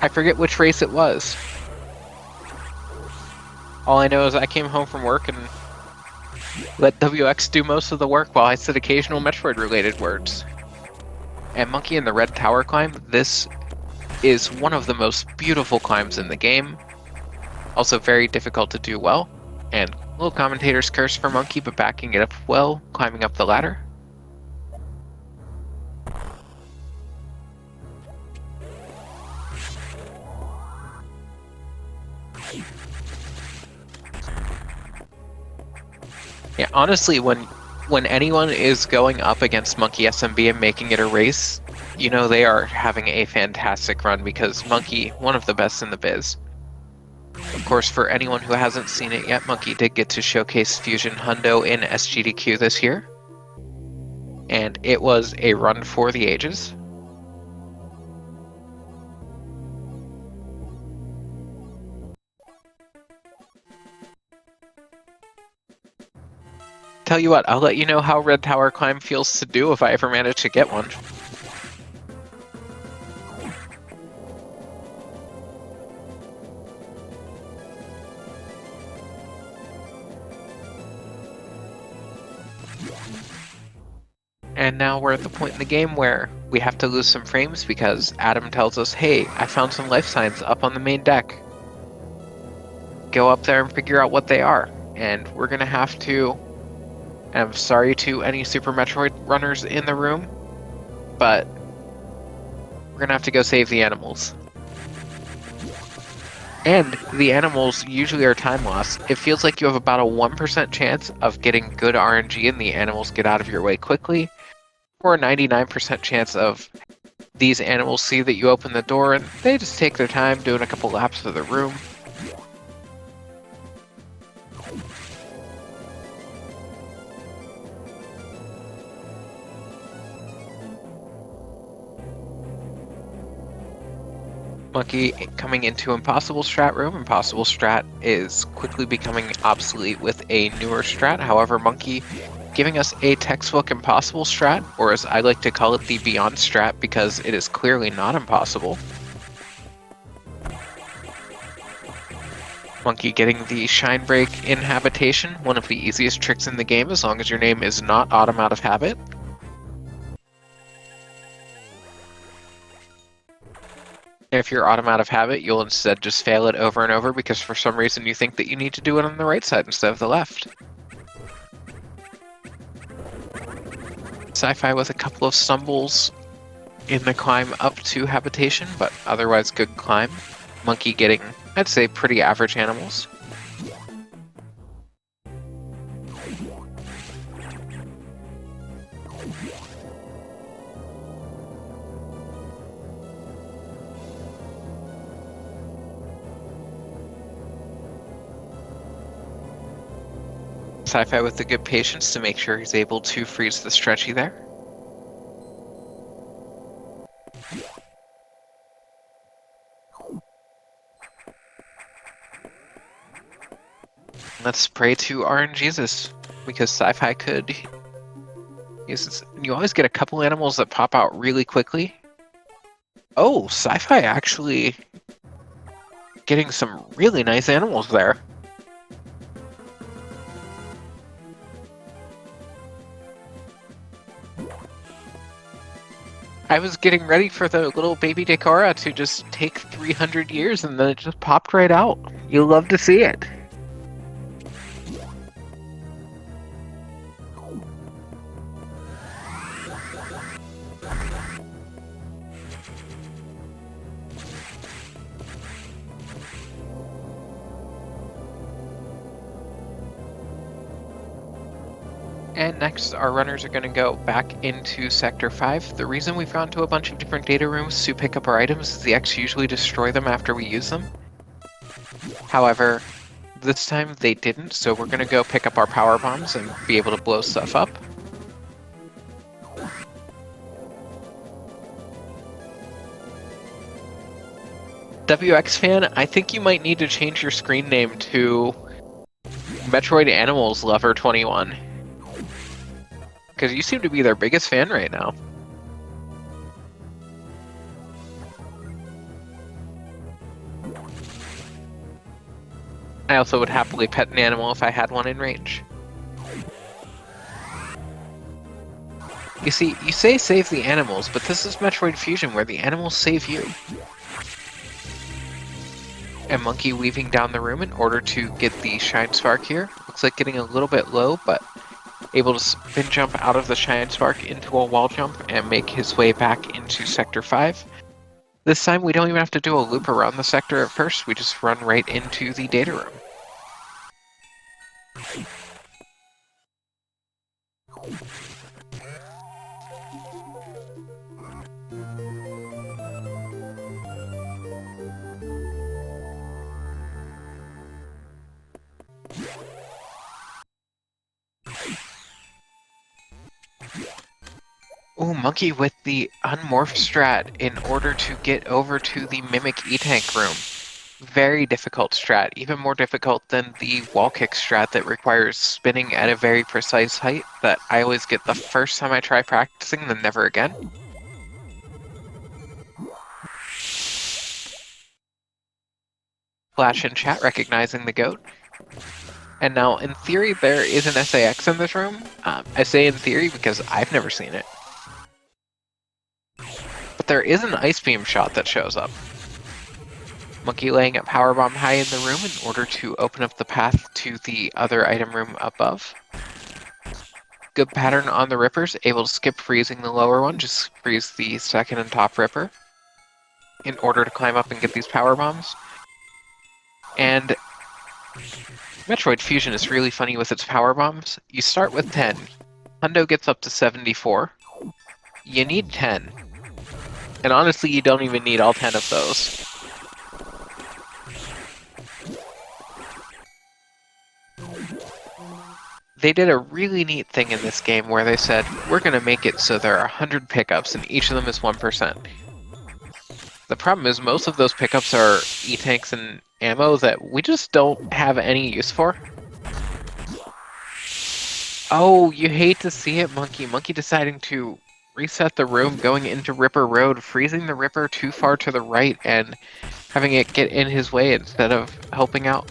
I forget which race it was. All I know is I came home from work and let WX do most of the work while I said occasional Metroid-related words. And Monkey in the red tower climb, this is one of the most beautiful climbs in the game. Also very difficult to do well. And little commentator's curse for Monkey, but backing it up well, climbing up the ladder. Yeah, honestly, when anyone is going up against Monkey SMB and making it a race, you know they are having a fantastic run because Monkey, one of the best in the biz. Of course, for anyone who hasn't seen it yet, Monkey did get to showcase Fusion Hundo in SGDQ this year. And it was a run for the ages. Tell you what, I'll let you know how Red Tower Climb feels to do if I ever manage to get one. And now we're at the point in the game where we have to lose some frames because Adam tells us, hey, I found some life signs up on the main deck. Go up there and figure out what they are. And we're going to have to... And I'm sorry to any Super Metroid runners in the room, but we're going to have to go save the animals. And the animals usually are time loss. It feels like you have about a 1% chance of getting good RNG and the animals get out of your way quickly, or a 99% chance of these animals see that you open the door and they just take their time doing a couple laps of the room. Monkey coming into Impossible Strat room. Impossible Strat is quickly becoming obsolete with a newer strat. However, Monkey giving us a textbook Impossible Strat, or as I like to call it, the Beyond Strat, because it is clearly not impossible. Monkey getting the Shine Break in Habitation, one of the easiest tricks in the game as long as your name is not Autumn out of habit. If you're Autumn out of habit, you'll instead just fail it over and over because for some reason you think that you need to do it on the right side instead of the left. Sci-Fi with a couple of stumbles in the climb up to Habitation, but otherwise good climb. Monkey getting, I'd say, pretty average animals. Sci-Fi with the good patience to make sure he's able to freeze the stretchy there. Let's pray to RNGesus, because Sci-Fi could use this. You always get a couple animals that pop out really quickly. Oh, Sci-Fi actually getting some really nice animals there. I was getting ready for the little baby Decora to just take 300 years and then it just popped right out. You'll love to see it. And next, our runners are going to go back into Sector 5. The reason we've gone to a bunch of different data rooms to pick up our items is the X usually destroy them after we use them. However, This time they didn't, so we're gonna go pick up our power bombs and be able to blow stuff up. WX fan, I think you might need to change your screen name to Metroid Animals Lover 21. Because you seem to be their biggest fan right now. I also would happily pet an animal if I had one in range. You see, you say save the animals, but this is Metroid Fusion where the animals save you. And Monkey weaving down the room in order to get the Shine Spark here. Looks like getting a little bit low, but able to spin jump out of the Shine Spark into a wall jump and make his way back into Sector 5. This time we don't even have to do a loop around the sector at first, we just run right into the data room. Ooh, Monkey with the unmorph strat in order to get over to the Mimic E-Tank room. Very difficult strat, even more difficult than the wall kick strat that requires spinning at a very precise height that I always get the first time I try practicing, then never again. Flash in chat recognizing the goat. And now, in theory, there is an SAX in this room. I say in theory because I've never seen it. But there is an Ice Beam shot that shows up. Monkey laying a powerbomb high in the room in order to open up the path to the other item room above. Good pattern on the rippers, able to skip freezing the lower one, just freeze the second and top ripper in order to climb up and get these powerbombs. And Metroid Fusion is really funny with its powerbombs. You start with 10. Hundo gets up to 74. You need 10. And honestly, you don't even need all 10 of those. They did a really neat thing in this game where they said, we're going to make it so there are 100 pickups and each of them is 1%. The problem is most of those pickups are E-tanks and ammo that we just don't have any use for. Oh, you hate to see it, Monkey. Monkey deciding to reset the room, going into Ripper Road, freezing the Ripper too far to the right and having it get in his way instead of helping out.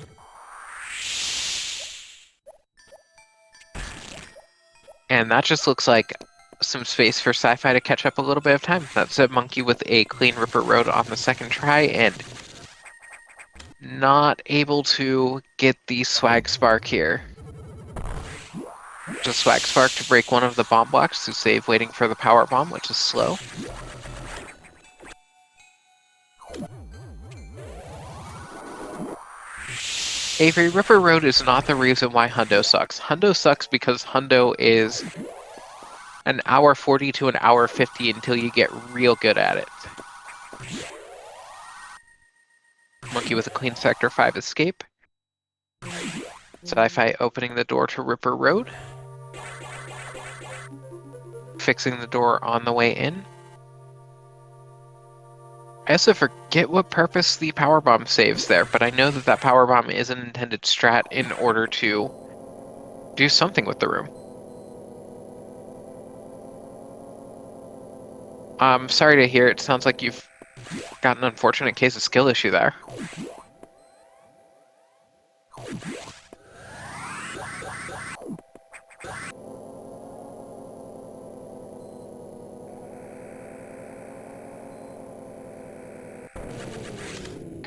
And that just looks like some space for Sci-Fi to catch up a little bit of time. That's a Monkey with a clean Ripper Road on the second try and not able to get the Swag Spark here. Just Swag Spark to break one of the bomb blocks to save waiting for the power bomb, which is slow. Avery, Ripper Road is not the reason why Hundo sucks. Hundo sucks because Hundo is an hour 40 to an hour 50 until you get real good at it. Monkey with a clean Sector 5 escape. Sci-Fi opening the door to Ripper Road. Fixing the door on the way in. I also forget what purpose the powerbomb saves there, but I know that that powerbomb is an intended strat in order to do something with the room. I'm sorry to hear it. Sounds like you've got an unfortunate case of skill issue there.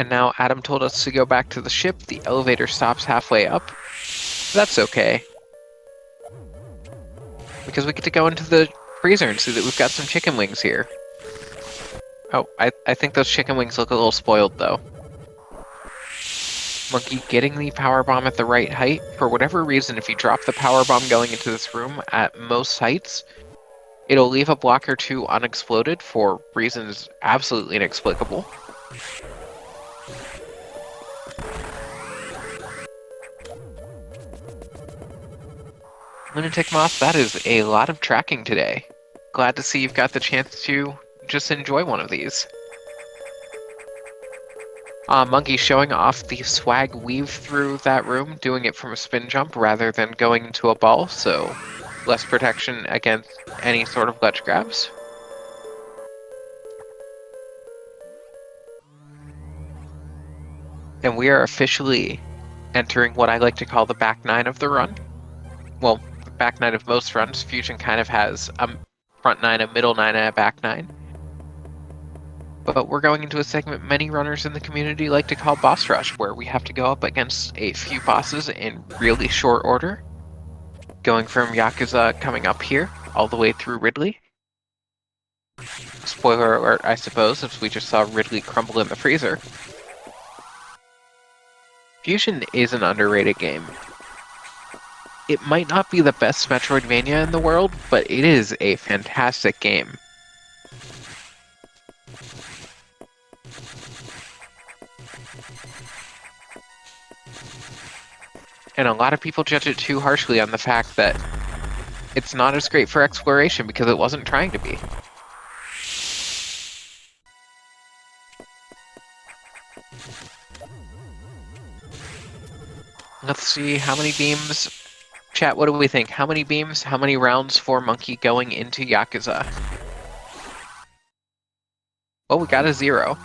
And now Adam told us to go back to the ship. The elevator stops halfway up. That's okay. Because we get to go into the freezer and see that we've got some chicken wings here. Oh, I think those chicken wings look a little spoiled though. Monkey getting the power bomb at the right height. For whatever reason, if you drop the power bomb going into this room at most heights, it'll leave a block or two unexploded for reasons absolutely inexplicable. Lunatic Moth, that is a lot of tracking today. Glad to see you've got the chance to just enjoy one of these. Monkey showing off the swag weave through that room, doing it from a spin jump rather than going into a ball, so less protection against any sort of ledge grabs. And we are officially entering what I like to call the back nine of the run. Well, the back nine of most runs. Fusion kind of has a front nine, a middle nine, and a back nine. But we're going into a segment many runners in the community like to call Boss Rush, where we have to go up against a few bosses in really short order. Going from Yakuza coming up here, all the way through Ridley. Spoiler alert, I suppose, since we just saw Ridley crumble in the freezer. Fusion is an underrated game. It might not be the best Metroidvania in the world, but it is a fantastic game. And a lot of people judge it too harshly on the fact that it's not as great for exploration because it wasn't trying to be. Let's see how many beams. Chat, what do we think? How many beams, how many rounds for Monkey going into Yakuza? Well, we got a 0.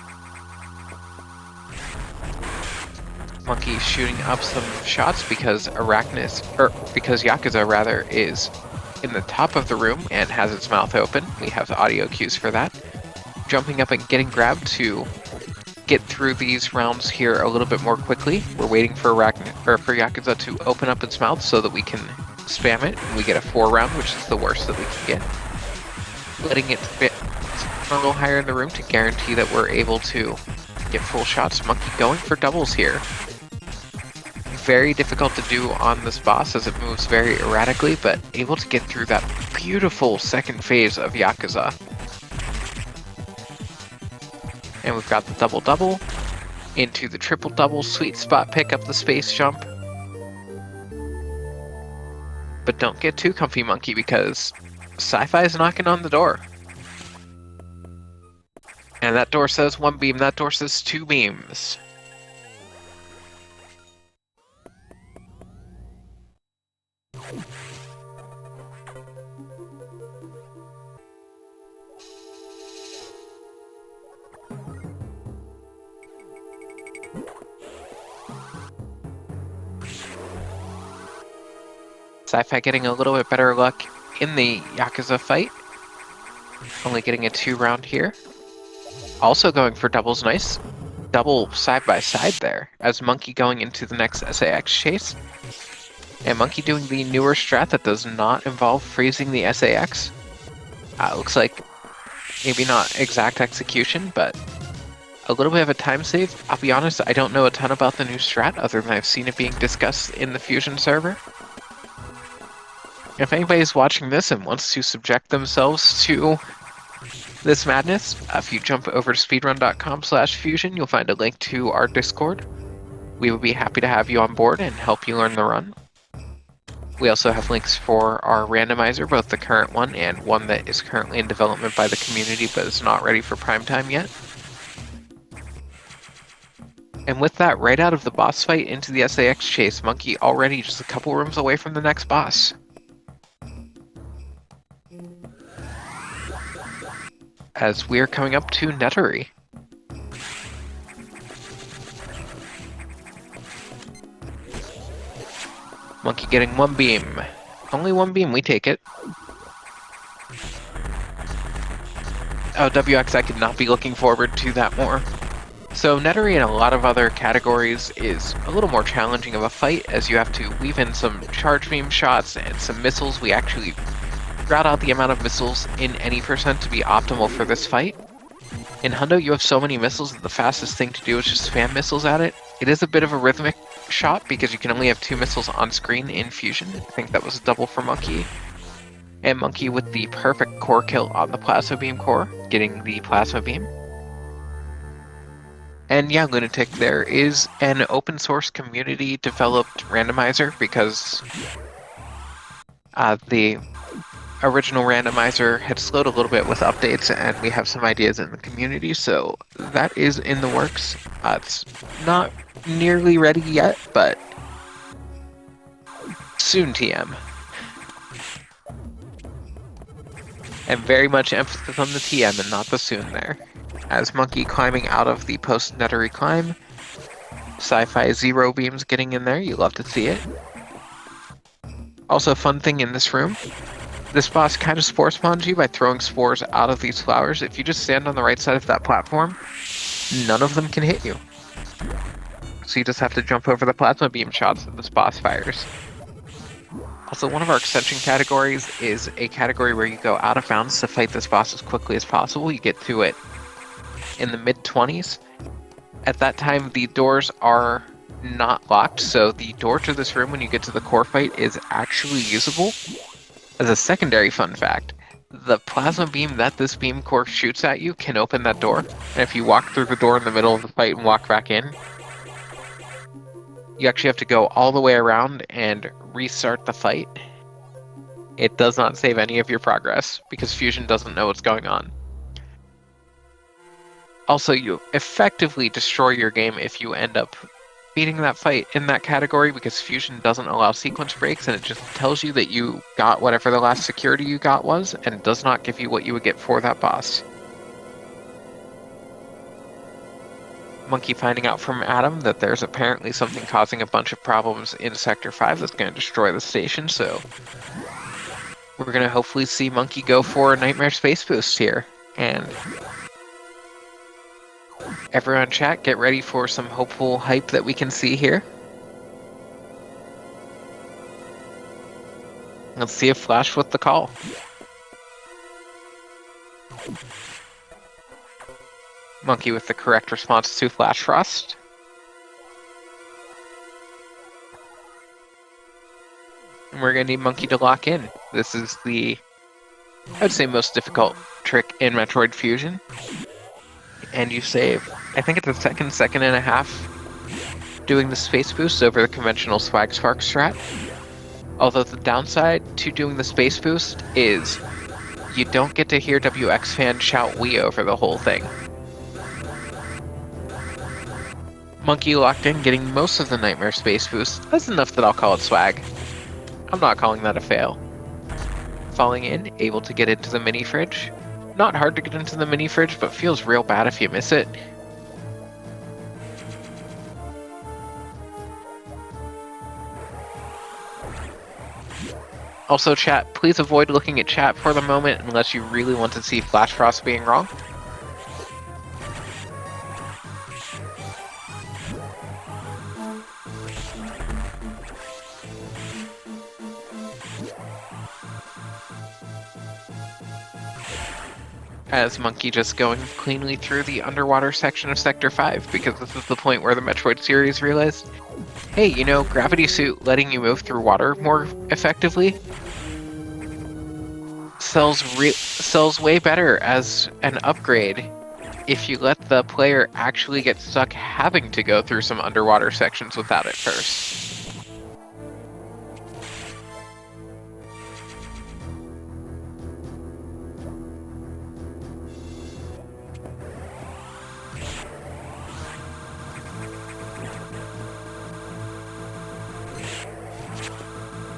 Monkey shooting up some shots because because Yakuza rather is in the top of the room and has its mouth open. We have the audio cues for that. Jumping up and getting grabbed to get through these rounds here a little bit more quickly. We're waiting for for Yakuza to open up its mouth so that we can spam it, and we get a 4 round, which is the worst that we can get. Letting it fit a little higher in the room to guarantee that we're able to get full shots. Monkey going for doubles here. Very difficult to do on this boss as it moves very erratically, but able to get through that beautiful second phase of Yakuza. And we've got the double-double into the triple-double. Sweet spot, pick up the space jump. But don't get too comfy, Monkey, because Sci-Fi is knocking on the door. And that door says 1 beam, that door says 2 beams. Sci-Fi getting a little bit better luck in the Yakuza fight. Only getting a 2 round here. Also going for doubles, nice. Double side by side there, as Monkey going into the next SAX chase. And Monkey doing the newer strat that does not involve freezing the SAX. Looks like maybe not exact execution, but a little bit of a time save. I'll be honest, I don't know a ton about the new strat other than I've seen it being discussed in the Fusion server. If anybody's watching this and wants to subject themselves to this madness, if you jump over to speedrun.com/fusion, you'll find a link to our Discord. We would be happy to have you on board and help you learn the run. We also have links for our randomizer, both the current one and one that is currently in development by the community but is not ready for prime time yet. And with that, right out of the boss fight into the SAX chase, Monkey already just a couple rooms away from the next boss. As we're coming up to Nettery. Monkey getting 1 beam. Only 1 beam, we take it. Oh, WX, I could not be looking forward to that more. So Nettery in a lot of other categories is a little more challenging of a fight, as you have to weave in some charge beam shots and some missiles. We actually route out the amount of missiles in any percent to be optimal for this fight. In Hundo, you have so many missiles that the fastest thing to do is just spam missiles at it. It is a bit of a rhythmic shot because you can only have 2 missiles on screen in Fusion. I think that was a double for Monkey. And Monkey with the perfect core kill on the Plasma Beam core, getting the Plasma Beam. And yeah, Lunatic, there is an open source community developed randomizer because The original randomizer had slowed a little bit with updates, and we have some ideas in the community, so that is in the works. It's not nearly ready yet, but soon TM. And very much emphasis on the TM and not the soon there. As Monkey climbing out of the post-nettery climb, Sci-Fi zero beams getting in there, you love to see it. Also, fun thing in this room, this boss kind of spore spawns you by throwing spores out of these flowers. If you just stand on the right side of that platform, none of them can hit you. So you just have to jump over the plasma beam shots that this boss fires. Also, one of our extension categories is a category where you go out of bounds to fight this boss as quickly as possible. You get to it in the mid-20s. At that time, the doors are not locked, so the door to this room when you get to the core fight is actually usable. As a secondary fun fact, the plasma beam that this beam core shoots at you can open that door, and if you walk through the door in the middle of the fight and walk back in, you actually have to go all the way around and restart the fight. It does not save any of your progress, because Fusion doesn't know what's going on. Also, you effectively destroy your game if you end up beating that fight in that category, because Fusion doesn't allow sequence breaks, and it just tells you that you got whatever the last security you got was, and does not give you what you would get for that boss. Monkey finding out from Adam that there's apparently something causing a bunch of problems in Sector 5 that's going to destroy the station, so we're going to hopefully see Monkey go for a Nightmare Space Boost here. And everyone in chat, get ready for some hopeful hype that we can see here. Let's see if Flash with the call. Monkey with the correct response to Flash Frost. And we're going to need Monkey to lock in. This is the, I would say, most difficult trick in Metroid Fusion. And you save, I think it's a second and a half doing the space boost over the conventional Swag Spark strat. Although the downside to doing the space boost is you don't get to hear WX Fan shout "Wii" over the whole thing. Monkey locked in, getting most of the Nightmare Space Boost. That's enough that I'll call it swag. I'm not calling that a fail. Falling in, able to get into the mini fridge. Not hard to get into the mini fridge, but feels real bad if you miss it. Also, chat, please avoid looking at chat for the moment unless you really want to see Flash Frost being wrong. As Monkey just going cleanly through the underwater section of Sector 5, because this is the point where the Metroid series realized, hey, you know, Gravity Suit letting you move through water more effectively sells way better as an upgrade if you let the player actually get stuck having to go through some underwater sections without it first.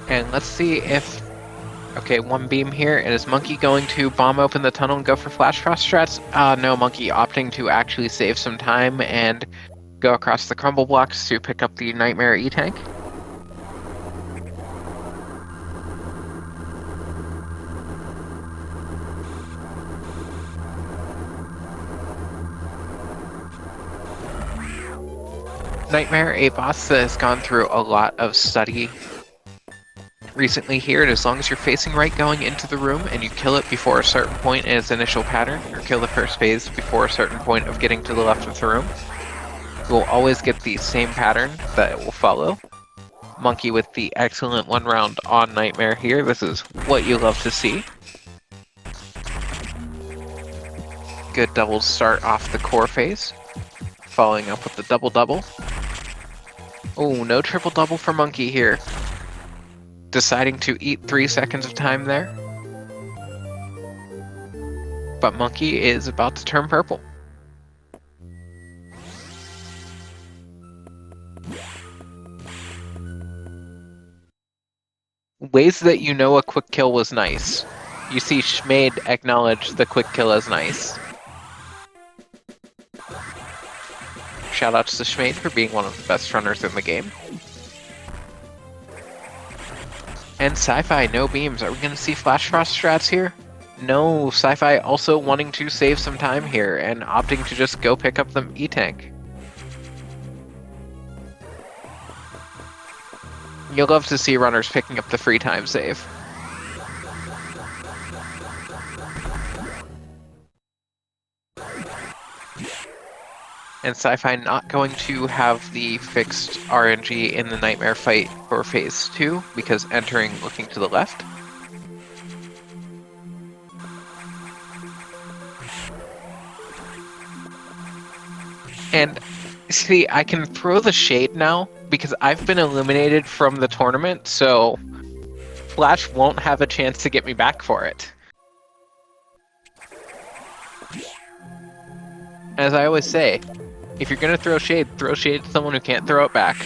And let's see if... Okay, one beam here, and is Monkey going to bomb open the tunnel and go for Flash Frost strats? No, Monkey opting to actually save some time and go across the crumble blocks to pick up the Nightmare E-Tank. Nightmare, a boss that has gone through a lot of study recently here, and as long as you're facing right going into the room and you kill it before a certain point in its initial pattern, or kill the first phase before a certain point of getting to the left of the room, you will always get the same pattern that it will follow. Monkey with the excellent one round on Nightmare here. This is what you love to see. Good double start off the core phase, following up with the double-double. Oh, no triple-double for Monkey here. deciding to eat 3 seconds of time there. But Monkey is about to turn purple. Ways that you know a quick kill was nice. You see Schmade acknowledge the quick kill as nice. Shoutouts to Schmade for being one of the best runners in the game. And Sci-Fi, no beams. Are we going to see Flash Frost strats here? No, Sci-Fi also wanting to save some time here and opting to just go pick up the E-Tank. You'll love to see runners picking up the free time save. And Sci-Fi not going to have the fixed RNG in the Nightmare fight for Phase 2, because entering looking to the left. And see, I can throw the shade now, because I've been eliminated from the tournament, so Flash won't have a chance to get me back for it. As I always say, if you're gonna throw shade to someone who can't throw it back.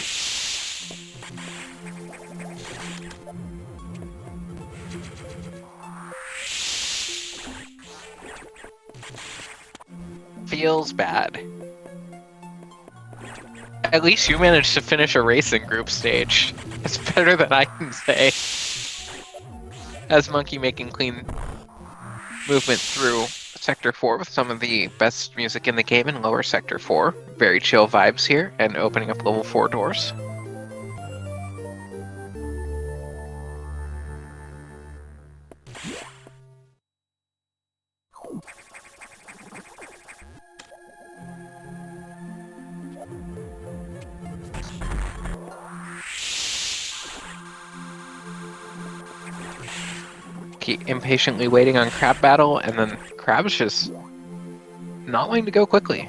Feels bad. At least you managed to finish a race in group stage. It's better than I can say. As Monkey making clean movement through Sector 4 with some of the best music in the game in lower Sector 4. Very chill vibes here, and opening up level 4 doors. Keep impatiently waiting on Crab Battle, and then Crab's just not wanting to go quickly.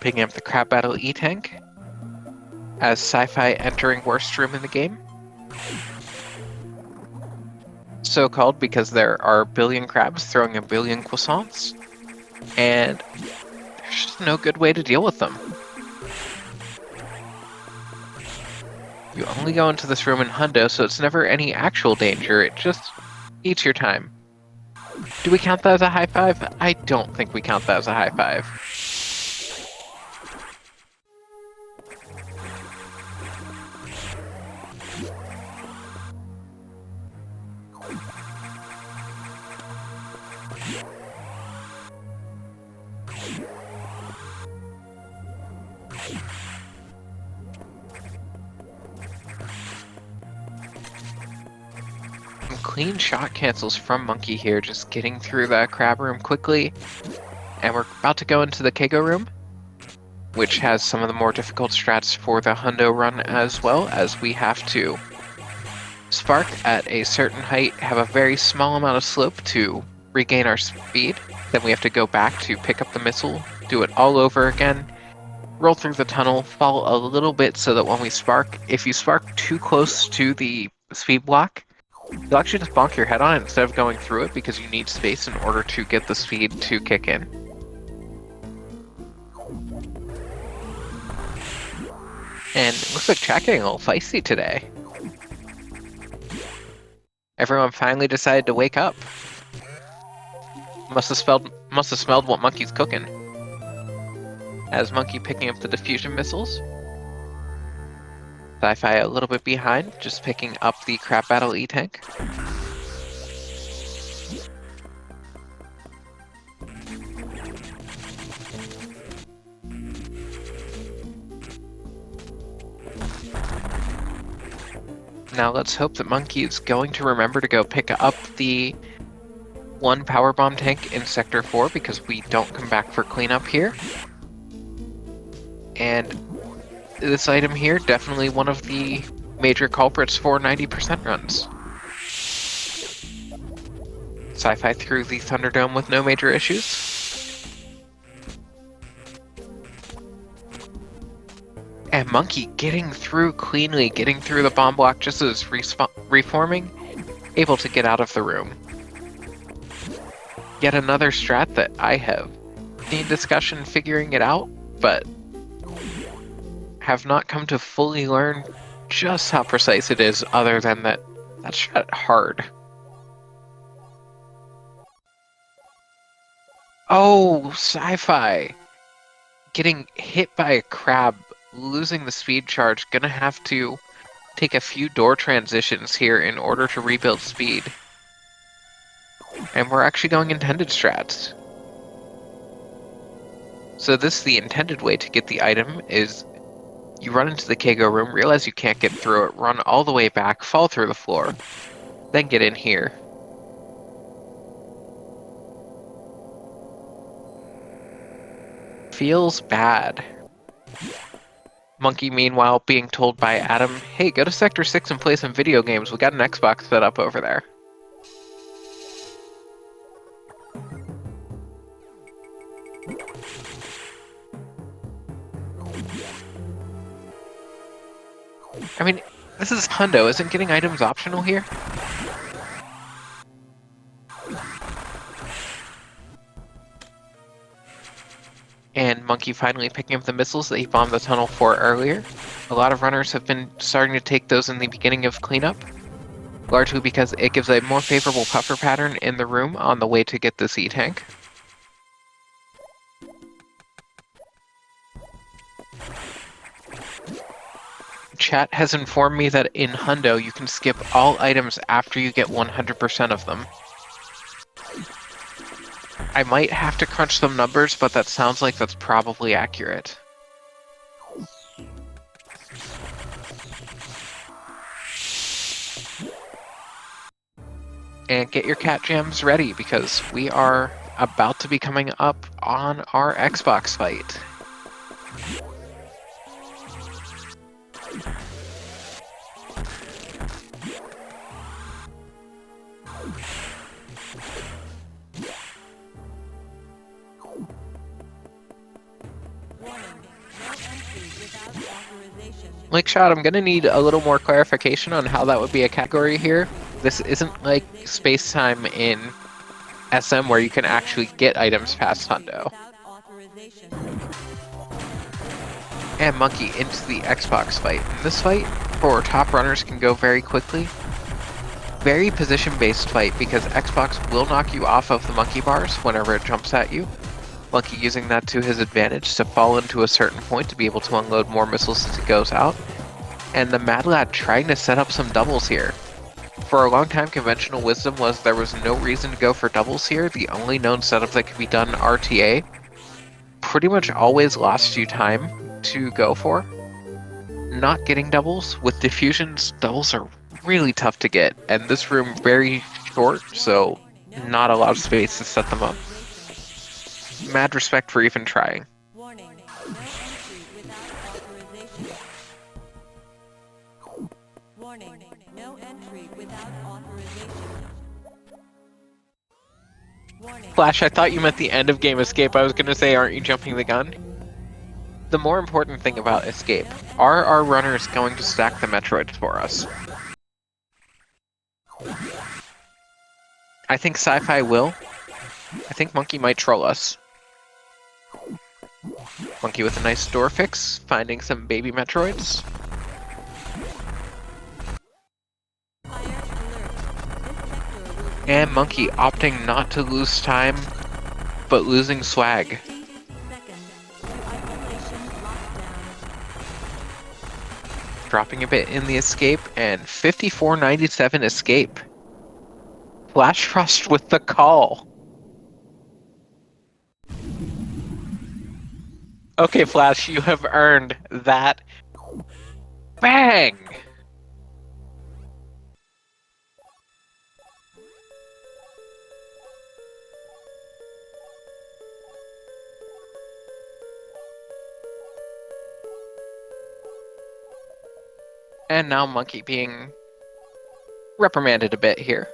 Picking up the Crab Battle E-Tank as Sci-Fi entering worst room in the game. So called because there are a billion crabs throwing a billion croissants, and there's just no good way to deal with them. You only go into this room in Hundo, so it's never any actual danger, it just eats your time. Do we count that as a high five? I don't think we count that as a high five. Clean shot cancels from Monkey here, just getting through the crab room quickly. And we're about to go into the Kego room, which has some of the more difficult strats for the Hundo run, as well as we have to spark at a certain height, have a very small amount of slope to regain our speed. Then we have to go back to pick up the missile, do it all over again, roll through the tunnel, fall a little bit so that when we spark, if you spark too close to the speed block, you'll actually just bonk your head on it instead of going through it, because you need space in order to get the speed to kick in. And it looks like chat getting a little feisty today. Everyone finally decided to wake up. Must have smelled what Monkey's cooking. As Monkey picking up the diffusion missiles. Sci-Fi a little bit behind, just picking up the Crab Battle E-Tank. Now let's hope that Monkey is going to remember to go pick up the one power bomb tank in Sector 4, because we don't come back for cleanup here. And this item here, definitely one of the major culprits for 90% runs. Sci-Fi through the Thunderdome with no major issues. And Monkey getting through cleanly, getting through the bomb block just as it's reforming, able to get out of the room. Yet another strat that I have seen discussion figuring it out, but have not come to fully learn just how precise it is, other than that strat hard. Oh, sci-fi! Getting hit by a crab, losing the speed charge, gonna have to take a few door transitions here in order to rebuild speed. And we're actually going intended strats. So this, the intended way to get the item is you run into the Kago room, realize you can't get through it, run all the way back, fall through the floor, then get in here. Feels bad. Monkey, meanwhile, being told by Adam, hey, go to Sector 6 and play some video games. We got an Xbox set up over there. I mean, this is Hundo. Isn't getting items optional here? And Monkey finally picking up the missiles that he bombed the tunnel for earlier. A lot of runners have been starting to take those in the beginning of cleanup, largely because it gives a more favorable puffer pattern in the room on the way to get the C-Tank. Chat has informed me that in Hundo you can skip all items after you get 100% of them. I might have to crunch some numbers, but that sounds like that's probably accurate. And get your cat jams ready, because we are about to be coming up on our Xbox fight. Like Shot, I'm gonna need a little more clarification on how that would be a category here. This isn't like space-time in SM where you can actually get items past Hundo. And Monkey into the Xbox fight. In this fight, for top runners can go very quickly. Very position-based fight, because Xbox will knock you off of the monkey bars whenever it jumps at you. Monkey using that to his advantage to fall into a certain point to be able to unload more missiles as it goes out. And the Mad Lad trying to set up some doubles here. For a long time, conventional wisdom was there was no reason to go for doubles here. The only known setup that could be done RTA pretty much always lost you time to go for. Not getting doubles. With diffusions, doubles are really tough to get, and this room very short, so not a lot of space to set them up. Mad respect for even trying. Warning, no entry without authorization. Warning, no entry without authorization. Warning. Flash, I thought you meant the end of game escape. I was gonna say, aren't you jumping the gun? The more important thing about escape, are our runners going to stack the Metroids for us? I think Sci-Fi will. I think Monkey might troll us. Monkey with a nice door fix, finding some baby Metroids. And Monkey opting not to lose time, but losing swag. Dropping a bit in the escape, and 5497 escape. Flash Frost with the call. Okay, Flash, you have earned that. Bang! And now Monkey being reprimanded a bit here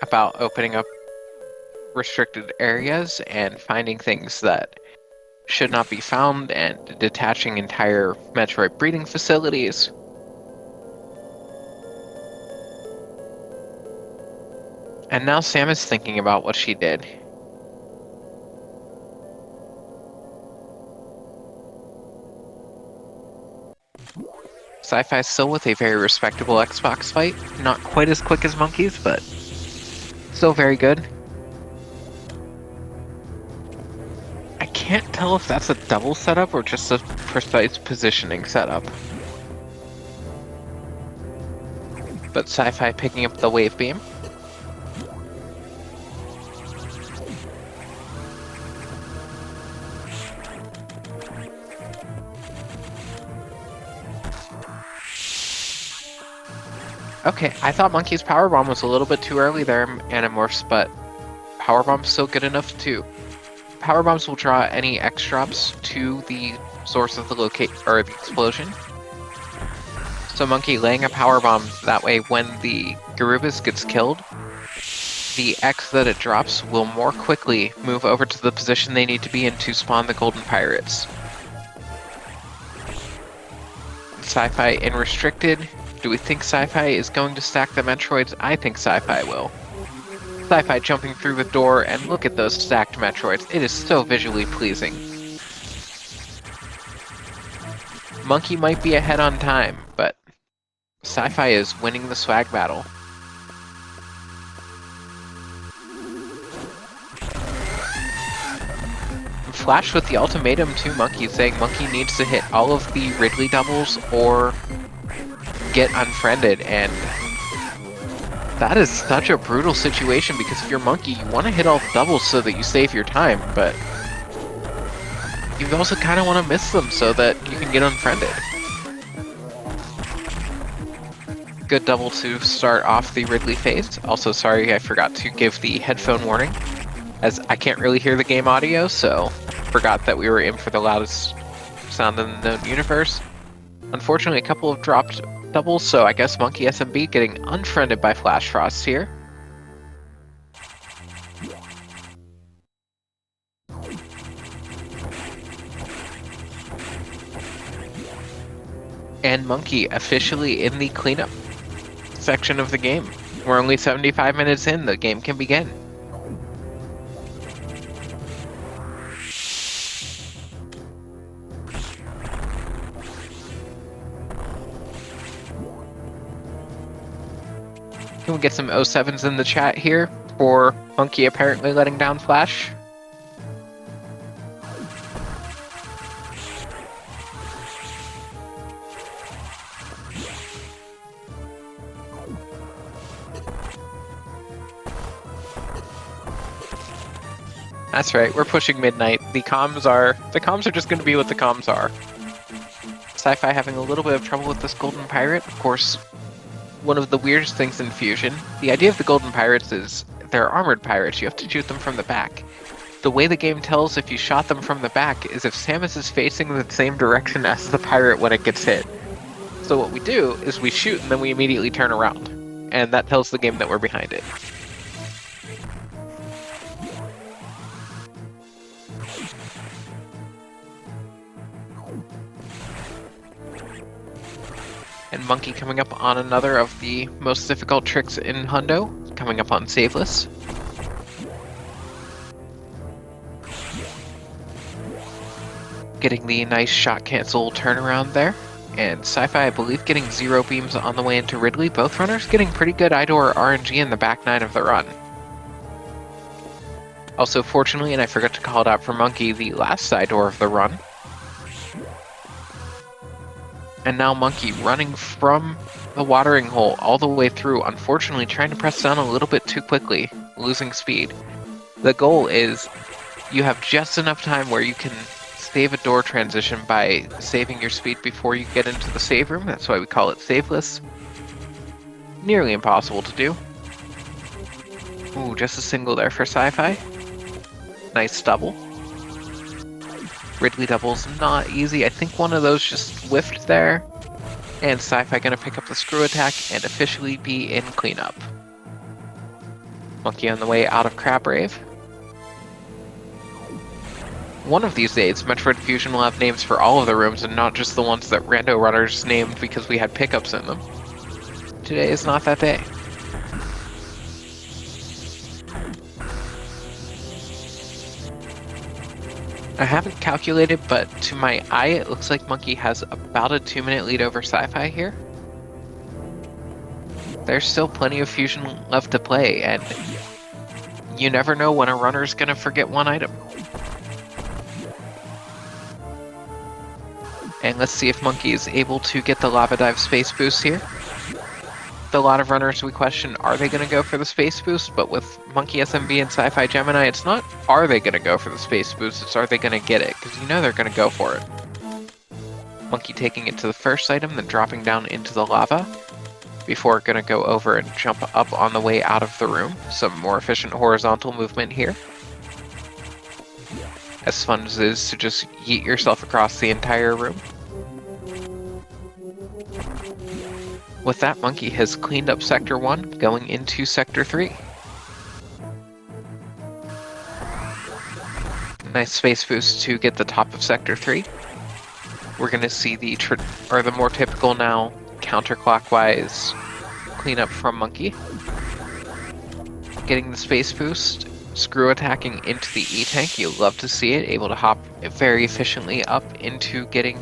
about opening up restricted areas and finding things that should not be found and detaching entire Metroid breeding facilities. And now Sam is thinking about what she did. Sci-Fi still with a very respectable Xbox fight. Not quite as quick as Monkeys, but still very good. I can't tell if that's a double setup or just a precise positioning setup. But Sci-Fi picking up the wave beam. Okay, I thought Monkey's Powerbomb was a little bit too early there, Animorphs, but Powerbomb's still good enough too. Powerbombs will draw any X drops to the source of the or the explosion. So Monkey laying a Powerbomb, that way when the Garubus gets killed, the X that it drops will more quickly move over to the position they need to be in to spawn the Golden Pirates. Sci-Fi in Restricted. Do we think Sci-Fi is going to stack the Metroids? I think Sci-Fi will. Sci-Fi jumping through the door, and look at those stacked Metroids. It is so visually pleasing. Monkey might be ahead on time, but Sci-Fi is winning the swag battle. Flash with the ultimatum to Monkey, saying Monkey needs to hit all of the Ridley doubles or get unfriended, and that is such a brutal situation because if you're Monkey, you want to hit all the doubles so that you save your time, but you also kind of want to miss them so that you can get unfriended. Good double to start off the Ridley phase. Also, sorry, I forgot to give the headphone warning, as I can't really hear the game audio, so forgot that we were in for the loudest sound in the known universe. Unfortunately, a couple of dropped doubles, so I guess Monkey SMB getting unfriended by Flash Frost here. And Monkey officially in the cleanup section of the game. We're only 75 minutes in, the game can begin. Can we get some 07s in the chat here for Monkey apparently letting down Flash? That's right, we're pushing midnight. The comms are just going to be what the comms are. Sci-Fi having a little bit of trouble with this Golden Pirate. Of course, one of the weirdest things in Fusion, the idea of the Golden Pirates is they're armored pirates. You have to shoot them from the back. The way the game tells if you shot them from the back is if Samus is facing the same direction as the pirate when it gets hit. So what we do is we shoot and then we immediately turn around. And that tells the game that we're behind it. And Monkey coming up on another of the most difficult tricks in Hundo, coming up on Saveless. Getting the nice shot cancel turnaround there. And Sci-Fi, I believe, getting 0 beams on the way into Ridley. Both runners getting pretty good Idor RNG in the back 9 of the run. Also, fortunately, and I forgot to call it out for Monkey, the last Idor of the run. And now Monkey running from the watering hole all the way through, unfortunately trying to press down a little bit too quickly, losing speed. The goal is you have just enough time where you can save a door transition by saving your speed before you get into the save room. That's why we call it saveless. Nearly impossible to do. Ooh, just a single there for Sci-Fi. Nice double. Ridley double's not easy. I think one of those just whiffed there. And Sci-Fi gonna pick up the screw attack and officially be in cleanup. Monkey on the way out of Crab Rave. one of these days, Metroid Fusion will have names for all of the rooms and not just the ones that rando runners named because we had pickups in them. Today is not that day. I haven't calculated, but to my eye, it looks like Monkey has about a 2-minute lead over Sci-Fi here. There's still plenty of Fusion left to play, and you never know when a runner's gonna forget one item. And let's see if Monkey is able to get the Lava Dive Space Boost here. With a lot of runners, we question, are they going to go for the Space Boost? But with Monkey SMB and ScifiGemini, it's not, are they going to go for the Space Boost? It's, are they going to get it? Because you know they're going to go for it. Monkey taking it to the first item, then dropping down into the lava, before going to go over and jump up on the way out of the room. Some more efficient horizontal movement here. As fun as it is to just yeet yourself across the entire room. With that, Monkey has cleaned up Sector 1, going into Sector 3. Nice space boost to get the top of Sector 3. We're going to see the more typical now counterclockwise cleanup from Monkey. Getting the space boost, screw attacking into the E-Tank. You'll love to see it, able to hop very efficiently up into getting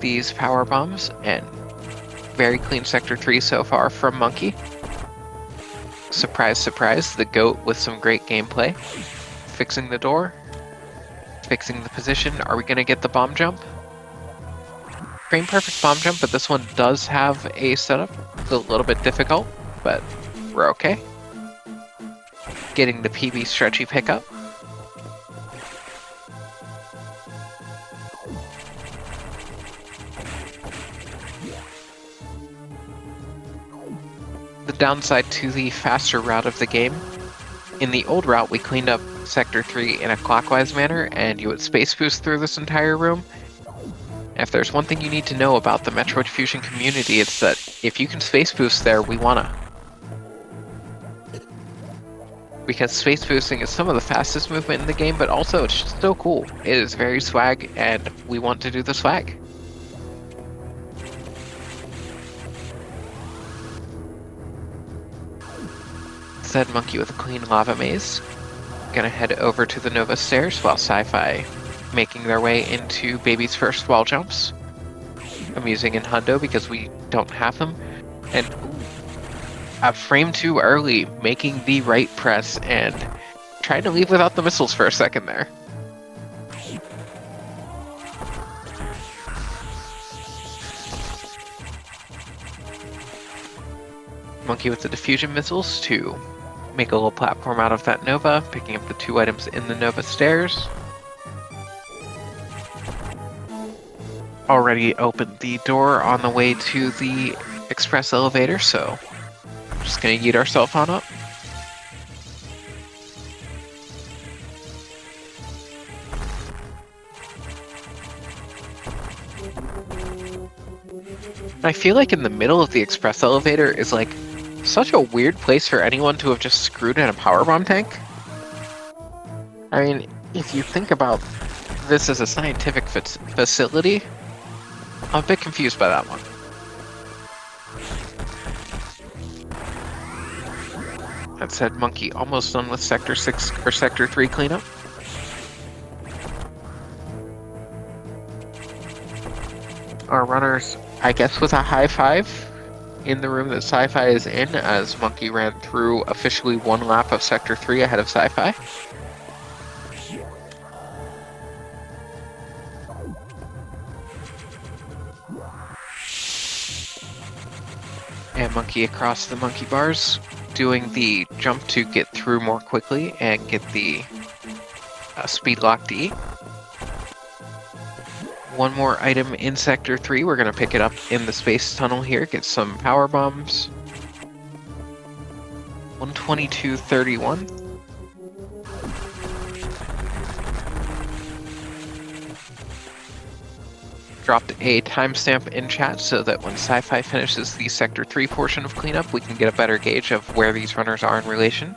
these power bombs, and very clean Sector 3 so far from Monkey. Surprise, surprise, the GOAT with some great gameplay. Fixing the door, fixing the position. Are we going to get the bomb jump? Frame perfect bomb jump, but this one does have a setup. It's a little bit difficult, but we're okay. Getting the PB stretchy pickup. The downside to the faster route of the game, in the old route we cleaned up Sector 3 in a clockwise manner and you would space boost through this entire room. If there's one thing you need to know about the Metroid Fusion community, it's that if you can space boost there, we wanna. Because space boosting is some of the fastest movement in the game, but also it's just so cool. It is very swag, and we want to do the swag. Said Monkey with a clean lava maze. Gonna head over to the Nova stairs while Sci-Fi making their way into Baby's first wall jumps. I'm using in Hundo because we don't have them. And a frame too early, making the right press and trying to leave without the missiles for a second there. Monkey with the diffusion missiles to make a little platform out of that Nova, picking up the 2 items in the Nova stairs. Already opened the door on the way to the express elevator, so just gonna yeet ourselves on up. I feel like in the middle of the express elevator is like such a weird place for anyone to have just screwed in a powerbomb tank. I mean, if you think about this as a scientific facility, I'm a bit confused by that one. That said, Monkey almost done with Sector 6 or Sector 3 cleanup. Our runners, I guess, with a high five in the room that Sci-Fi is in, as Monkey ran through officially 1 lap of Sector 3 ahead of Sci-Fi. And Monkey across the monkey bars, doing the jump to get through more quickly and get the speed lock D. One more item in Sector 3. We're going to pick it up in the space tunnel here, get some power bombs. 122.31. Dropped a timestamp in chat so that when Sci-Fi finishes the Sector 3 portion of cleanup, we can get a better gauge of where these runners are in relation.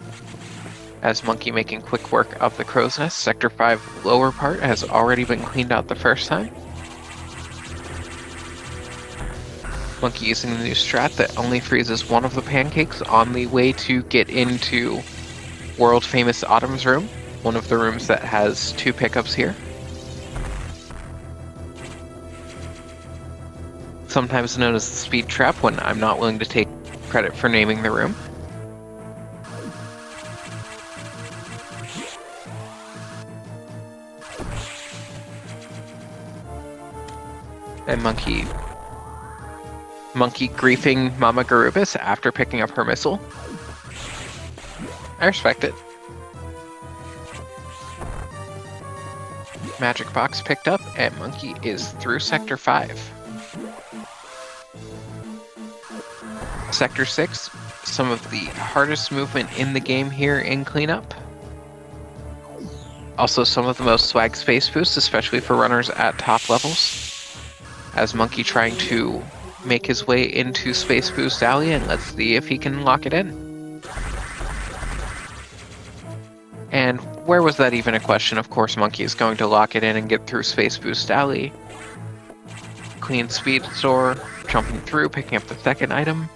As Monkey making quick work of the crow's nest, Sector 5 lower part has already been cleaned out the first time. Monkey using the new strat that only freezes one of the pancakes on the way to get into world famous Autumn's room, one of the rooms that has 2 pickups here. Sometimes known as the speed trap when I'm not willing to take credit for naming the room. And Monkey griefing Mama Garubis after picking up her missile. I respect it. Magic box picked up, and Monkey is through Sector 5. Sector 6, some of the hardest movement in the game here in cleanup. Also some of the most swag space boosts, especially for runners at top levels. As Monkey trying to make his way into Space Boost Alley, and let's see if he can lock it in. And where was that even a question? Of course Monkey is going to lock it in and get through Space Boost Alley. Clean speed store, jumping through, picking up the second item.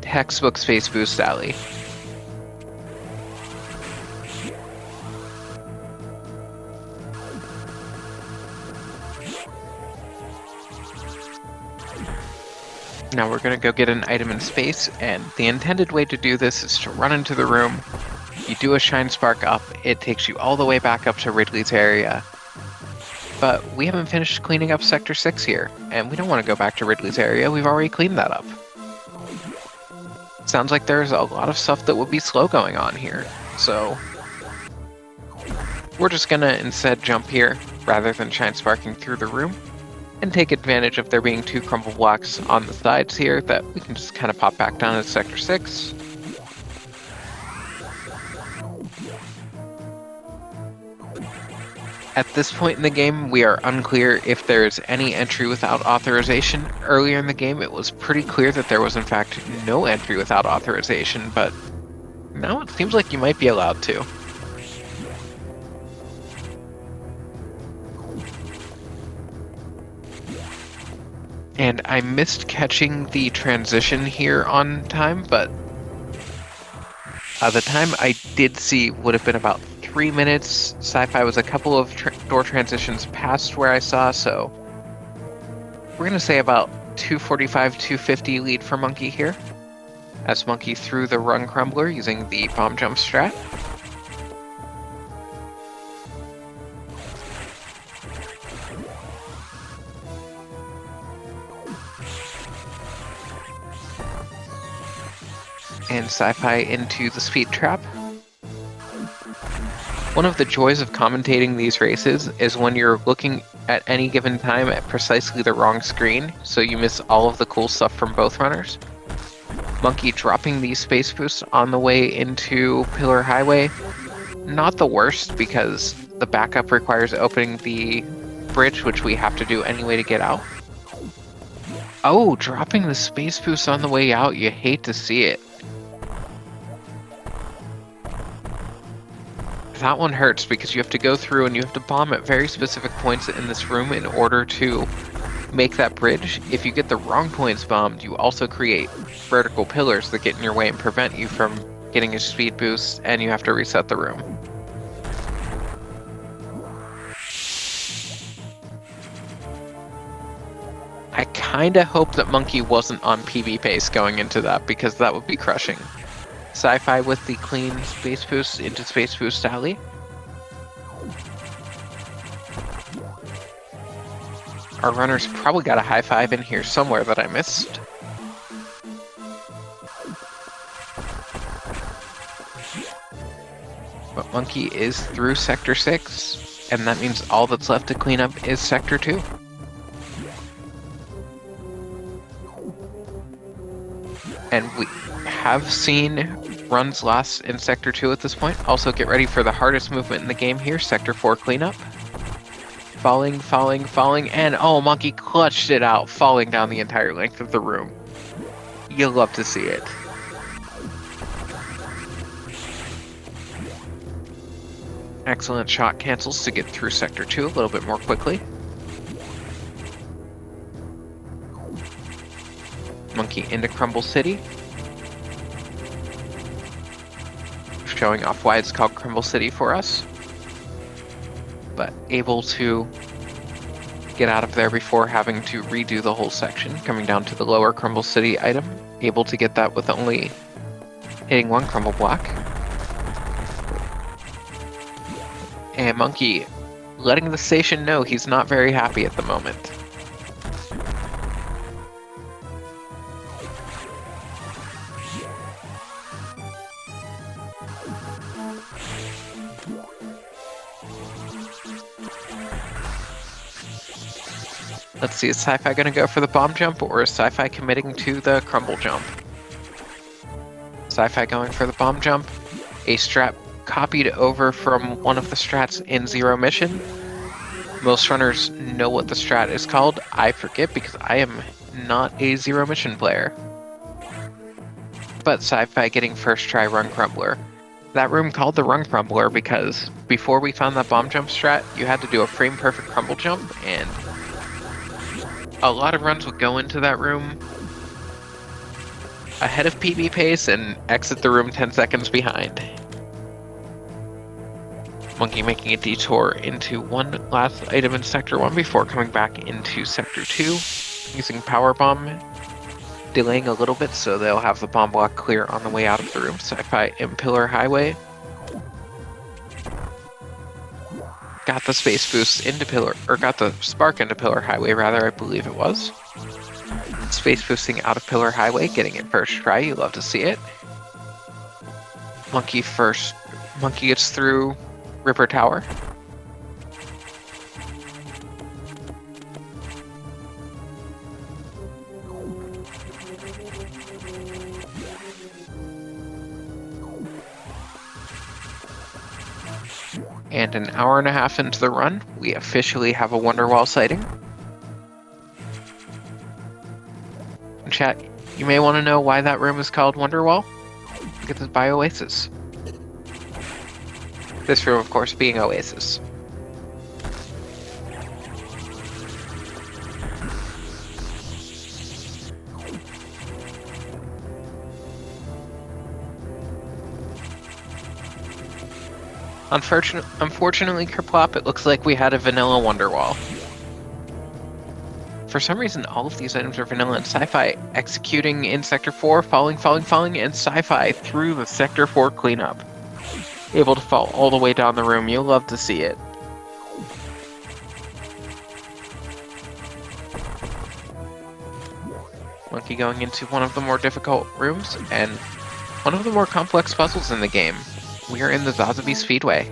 Textbook Space Boost Alley. Now we're going to go get an item in space, and the intended way to do this is to run into the room. You do a Shine Spark up, it takes you all the way back up to Ridley's area. But we haven't finished cleaning up Sector 6 here, and we don't want to go back to Ridley's area, we've already cleaned that up. Sounds like there's a lot of stuff that would be slow going on here, so we're just going to instead jump here, rather than Shine Sparking through the room, and take advantage of there being 2 crumble blocks on the sides here that we can just kind of pop back down to Sector 6. At this point in the game, we are unclear if there's any entry without authorization. Earlier in the game, it was pretty clear that there was in fact no entry without authorization, but now it seems like you might be allowed to. And I missed catching the transition here on time, but the time I did see would have been about 3 minutes. Sci-Fi was a couple of door transitions past where I saw, so we're going to say about 245, 250 lead for Monkey here. As Monkey threw the Run Crumbler using the Bomb Jump strat. And Sci-Fi into the Speed Trap. One of the joys of commentating these races is when you're looking at any given time at precisely the wrong screen, so you miss all of the cool stuff from both runners. Monkey dropping the space boost on the way into Pillar Highway. Not the worst, because the backup requires opening the bridge, which we have to do anyway to get out. Oh, dropping the space boost on the way out, you hate to see it. That one hurts because you have to go through and you have to bomb at very specific points in this room in order to make that bridge. If you get the wrong points bombed, you also create vertical pillars that get in your way and prevent you from getting a speed boost, and you have to reset the room. I kinda hope that Monkey wasn't on PB pace going into that, because that would be crushing. Sci-Fi with the clean space boost into Space Boost Alley. Our runner's probably got a high five in here somewhere that I missed. But Monkey is through Sector 6, and that means all that's left to clean up is Sector 2. And we have seen runs lost in Sector 2 at this point. Also get ready for the hardest movement in the game here, Sector 4 cleanup. Falling, falling, falling, and oh, Monkey clutched it out, falling down the entire length of the room. You'll love to see it. Excellent shot cancels to get through Sector 2 a little bit more quickly. Monkey into Crumble City. Showing off why it's called Crumble City for us. But able to get out of there before having to redo the whole section. Coming down to the lower Crumble City item. Able to get that with only hitting one crumble block. And Monkey letting the station know he's not very happy at the moment. Let's see, is Sci-Fi going to go for the bomb jump, or is Sci-Fi committing to the crumble jump? Sci-Fi going for the bomb jump. A strat copied over from one of the strats in Zero Mission. Most runners know what the strat is called. I forget because I am not a Zero Mission player. But Sci-Fi getting first try Run Crumbler. That room called the Run Crumbler because before we found that bomb jump strat, you had to do a frame perfect crumble jump, and a lot of runs would go into that room ahead of PB pace and exit the room 10 seconds behind. Monkey making a detour into one last item in Sector 1 before coming back into Sector 2, using Power Bomb, delaying a little bit so they'll have the bomb block clear on the way out of the room. Sci-Fi in Pillar Highway. Got the space boost into Pillar, or got the spark into Pillar Highway rather, I believe it was. Space boosting out of Pillar Highway, getting it first try, you love to see it. Monkey gets through Ripper Tower. And an hour and a half into the run, we officially have a Wonderwall sighting. Chat, you may want to know why that room is called Wonderwall. Because it's by Oasis. This room, of course, being Oasis. Unfortunately, Kerplop, it looks like we had a vanilla Wonderwall. For some reason, all of these items are vanilla, and Sci-Fi executing in Sector 4, falling, and Sci-Fi through the Sector 4 cleanup. Able to fall all the way down the room. You'll love to see it. Monkey going into one of the more difficult rooms, and one of the more complex puzzles in the game. We are in the Zazabi Speedway.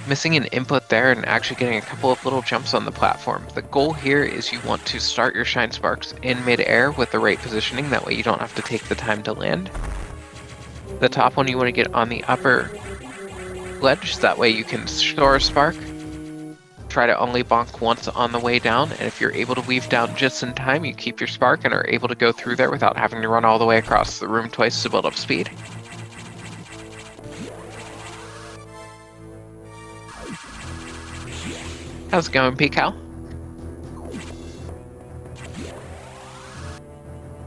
Missing an input there and actually getting a couple of little jumps on the platform. The goal here is you want to start your Shine Sparks in mid-air with the right positioning, that way you don't have to take the time to land. The top one you want to get on the upper ledge, that way you can store a spark. Try to only bonk once on the way down, and if you're able to weave down just in time, you keep your spark and are able to go through there without having to run all the way across the room twice to build up speed. How's it going, P-Cal?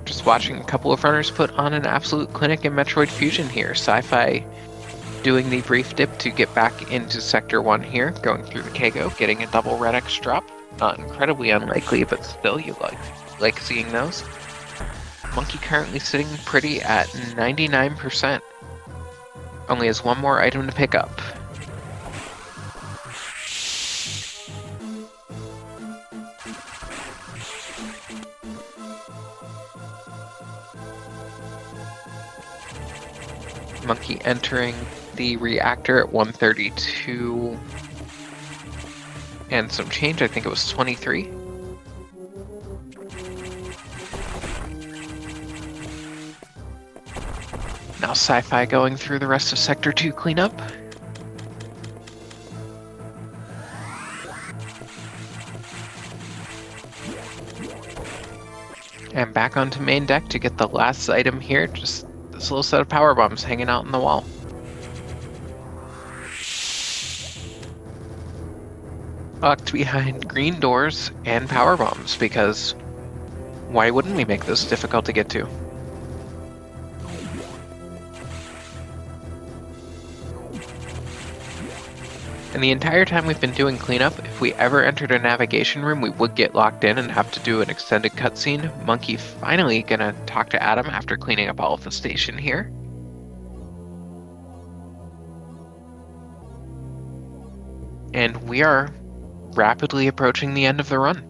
Just watching a couple of runners put on an absolute clinic in Metroid Fusion here. Sci-Fi doing the brief dip to get back into Sector 1 here, going through the Kago, getting a double Red X drop. Not incredibly unlikely, but still you like seeing those. Monkey currently sitting pretty at 99%. Only has one more item to pick up. Monkey entering the reactor at 132 and some change. I think it was 23. Now Sci-Fi going through the rest of Sector 2 cleanup. And back onto main deck to get the last item here, just this little set of power bombs hanging out in the wall. Locked behind green doors and power bombs, because why wouldn't we make this difficult to get to? And the entire time we've been doing cleanup, if we ever entered a navigation room, we would get locked in and have to do an extended cutscene. Monkey finally gonna talk to Adam after cleaning up all of the station here. And we are rapidly approaching the end of the run.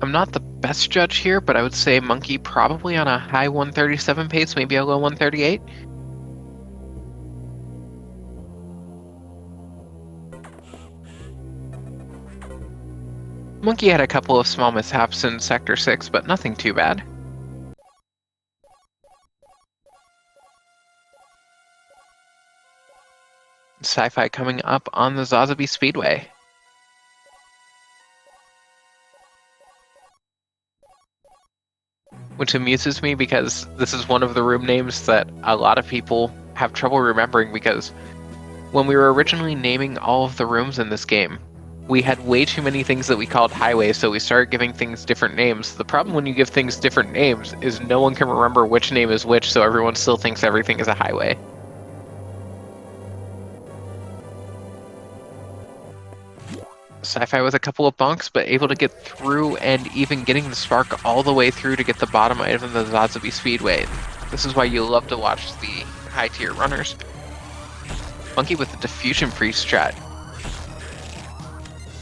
I'm not the best judge here, but I would say Monkey probably on a high 137 pace, maybe a low 138. Monkey had a couple of small mishaps in Sector 6, but nothing too bad. Sci-Fi coming up on the Zazabi Speedway. Which amuses me because this is one of the room names that a lot of people have trouble remembering, because when we were originally naming all of the rooms in this game, we had way too many things that we called highways, so we started giving things different names. The problem when you give things different names is no one can remember which name is which, so everyone still thinks everything is a highway. Sci-Fi with a couple of bunks, but able to get through and even getting the spark all the way through to get the bottom item of the Zazabi Speedway. This is why you love to watch the high-tier runners. Monkey with the diffusion freeze strat.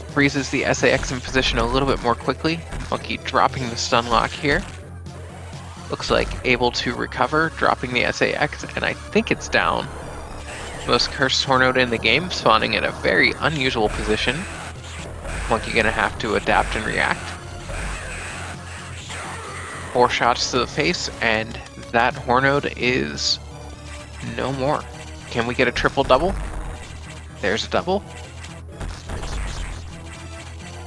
Freezes the SAX in position a little bit more quickly. Monkey dropping the stun lock here. Looks like able to recover, dropping the SAX, and I think it's down. Most cursed Tornado in the game, spawning in a very unusual position. Monkey gonna have to adapt and react. 4 shots to the face, and that Hornode is no more. Can we get a triple double? There's a double.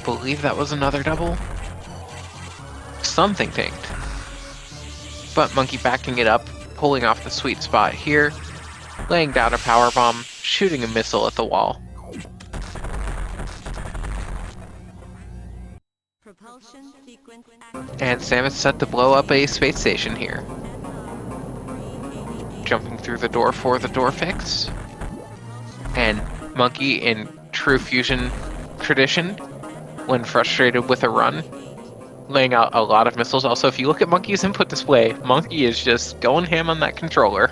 Believe that was another double. Something tanked. But Monkey backing it up, pulling off the sweet spot here, laying down a power bomb, shooting a missile at the wall. Propulsion sequence And Samus set to blow up a space station here. Jumping through the door for the door fix. And Monkey, in true Fusion tradition, when frustrated with a run, laying out a lot of missiles. Also, if you look at Monkey's input display, Monkey is just going ham on that controller.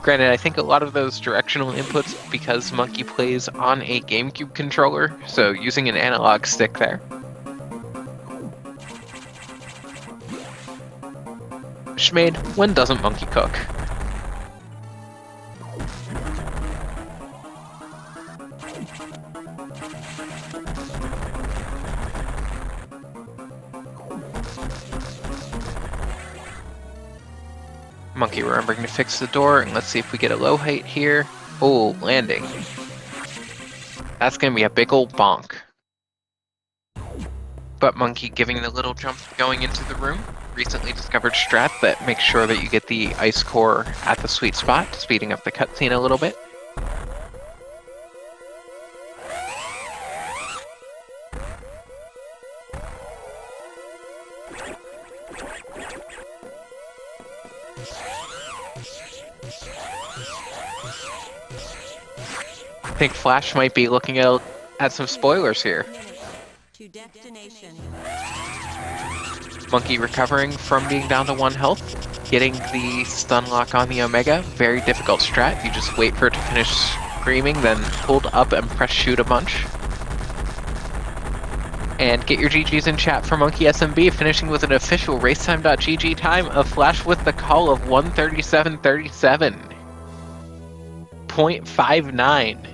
Granted, I think a lot of those directional inputs because Monkey plays on a GameCube controller, so using an analog stick there. Schmade, when doesn't Monkey cook? Monkey remembering to fix the door, and let's see if we get a low height here. Oh, landing. That's gonna be a big old bonk. But Monkey giving the little jump going into the room. Recently discovered strat that makes sure that you get the ice core at the sweet spot, speeding up the cutscene a little bit. I think Flash might be looking at some spoilers here. to destination. Monkey recovering from being down to 1 health, getting the stun lock on the Omega. Very difficult strat. You just wait for it to finish screaming, then hold up and press shoot a bunch. And get your GGs in chat for Monkey SMB, finishing with an official racetime.gg time of Flash with the call of 1:37:37. 0.59.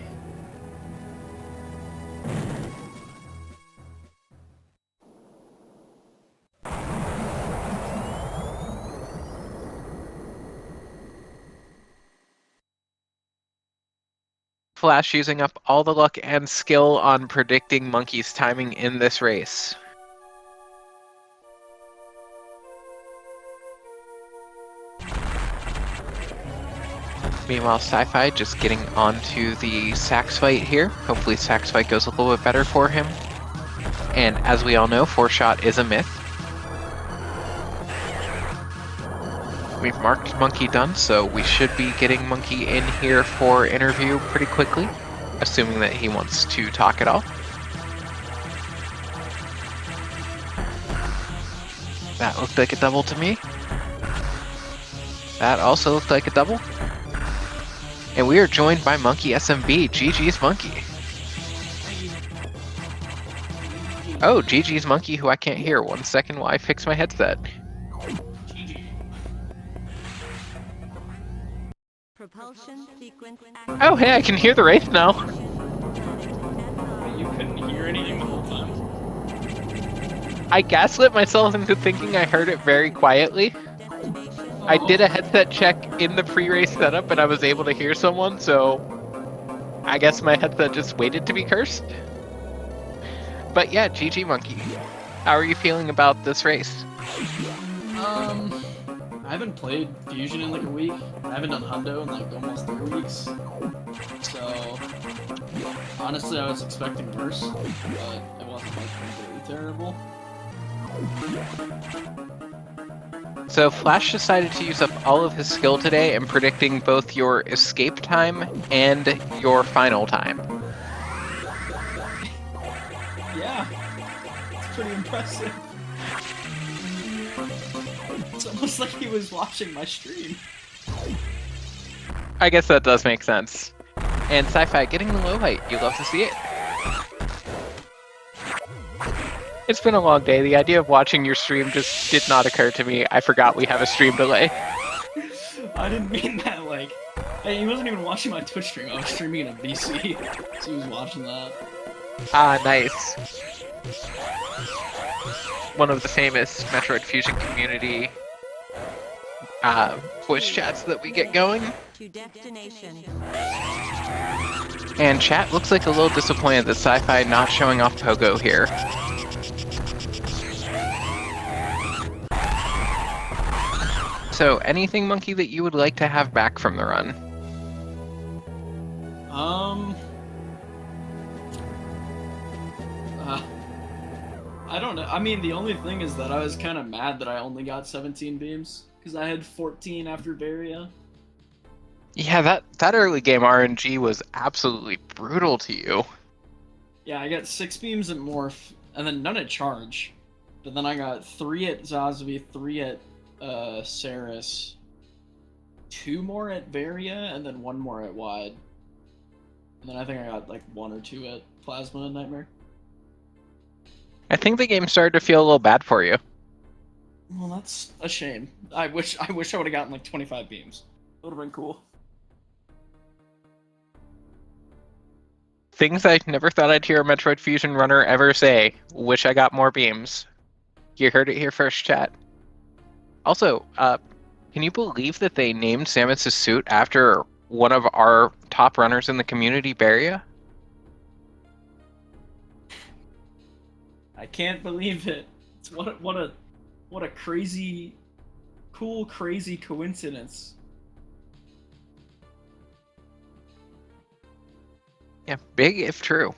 Flash using up all the luck and skill on predicting Monkey's timing in this race. Meanwhile, Sci-Fi just getting onto the sax fight here. Hopefully sax fight goes a little bit better for him. And as we all know, 4-shot is a myth. We've marked Monkey done, so we should be getting Monkey in here for interview pretty quickly, assuming that he wants to talk at all. That looked like a double to me. That also looked like a double. And we are joined by Monkey SMB. GG's Monkey. Oh, GG's Monkey, who I can't hear. 1 second while I fix my headset. Propulsion sequence Oh, hey, I can hear the race now. You couldn't hear anything the whole time? I gaslit myself into thinking I heard it very quietly. I did a headset check in the pre-race setup and I was able to hear someone, so I guess my headset just waited to be cursed. But yeah, GG Monkey. How are you feeling about this race? I haven't played Fusion in like a week. I haven't done Hundo in like almost 3 weeks. So, honestly, I was expecting worse, but it wasn't like completely terrible. So Flash decided to use up all of his skill today in predicting both your escape time and your final time. Yeah, it's pretty impressive. It's almost like he was watching my stream. I guess that does make sense. And Sci-Fi getting the low height, you love to see it. It's been a long day. The idea of watching your stream just did not occur to me. I forgot we have a stream delay. I didn't mean that, like... Hey, he wasn't even watching my Twitch stream. I was streaming in a VC, so he was watching that. Ah, nice. One of the famous Metroid Fusion community voice chats that we get going. to destination. And chat looks like a little disappointed that Sci-Fi not showing off Pogo here. So, anything, Monkey, that you would like to have back from the run? I don't know. I mean, the only thing is that I was kind of mad that I only got 17 beams, because I had 14 after Varia. Yeah, that early game RNG was absolutely brutal to you. Yeah, I got 6 beams at Morph, and then none at Charge. But then I got 3 at Zazvi, 3 at Saris, 2 more at Varia, and then 1 more at Wide. And then I think I got like 1 or 2 at Plasma and Nightmare. I think the game started to feel a little bad for you. Well, that's a shame. I wish I would have gotten like 25 beams. That would have been cool. Things I never thought I'd hear a Metroid Fusion runner ever say. Wish I got more beams. You heard it here first, chat. Also, can you believe that they named Samus' suit after one of our top runners in the community, Baria? I can't believe it. It's what a crazy, cool, crazy coincidence. Yeah, big if true.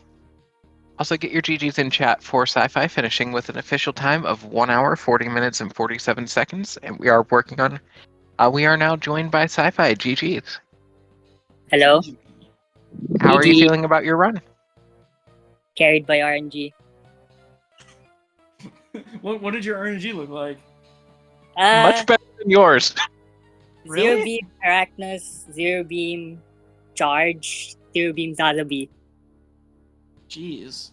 Also, get your GGs in chat for Sci-Fi, finishing with an official time of 1 hour, 40 minutes, and 47 seconds. And we are working on... we are now joined by Sci-Fi. GGs. Hello, How are you GG. feeling about your run? Carried by RNG. What did your RNG look like? Much better than yours. Zero beam Arachnus, zero beam Charge, zero beam Zalabi. Jeez.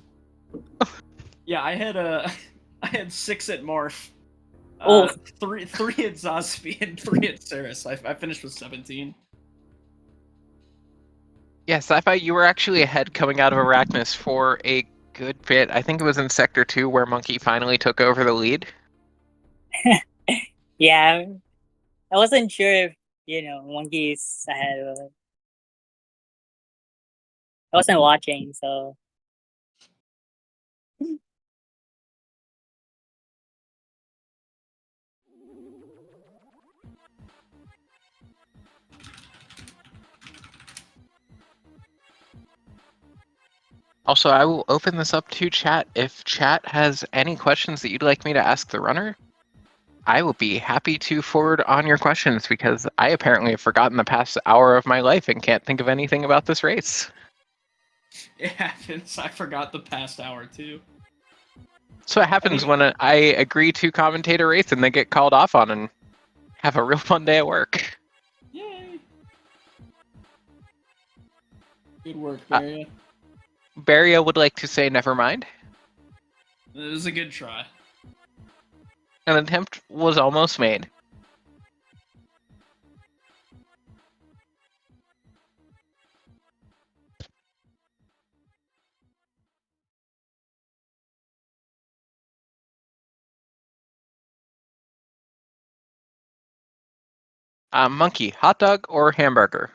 Yeah, I had 6 at Morph. Oh. 3 at Zazpi and 3 at Saris. I finished with 17. Yeah, Sci-Fi, you were actually ahead coming out of Arachnus for a good bit. I think it was in Sector 2 where Monkey finally took over the lead. Yeah, I wasn't sure if, monkeys ahead of it. I wasn't watching, so Also, I will open this up to chat. If chat has any questions that you'd like me to ask the runner, I will be happy to forward on your questions because I apparently have forgotten the past hour of my life and can't think of anything about this race. It happens. I forgot the past hour too. So it happens when I agree to commentate a race and they get called off on and have a real fun day at work. Yay! Good work, Barry. Baria would like to say never mind. It was a good try. An attempt was almost made. Monkey, hot dog or hamburger?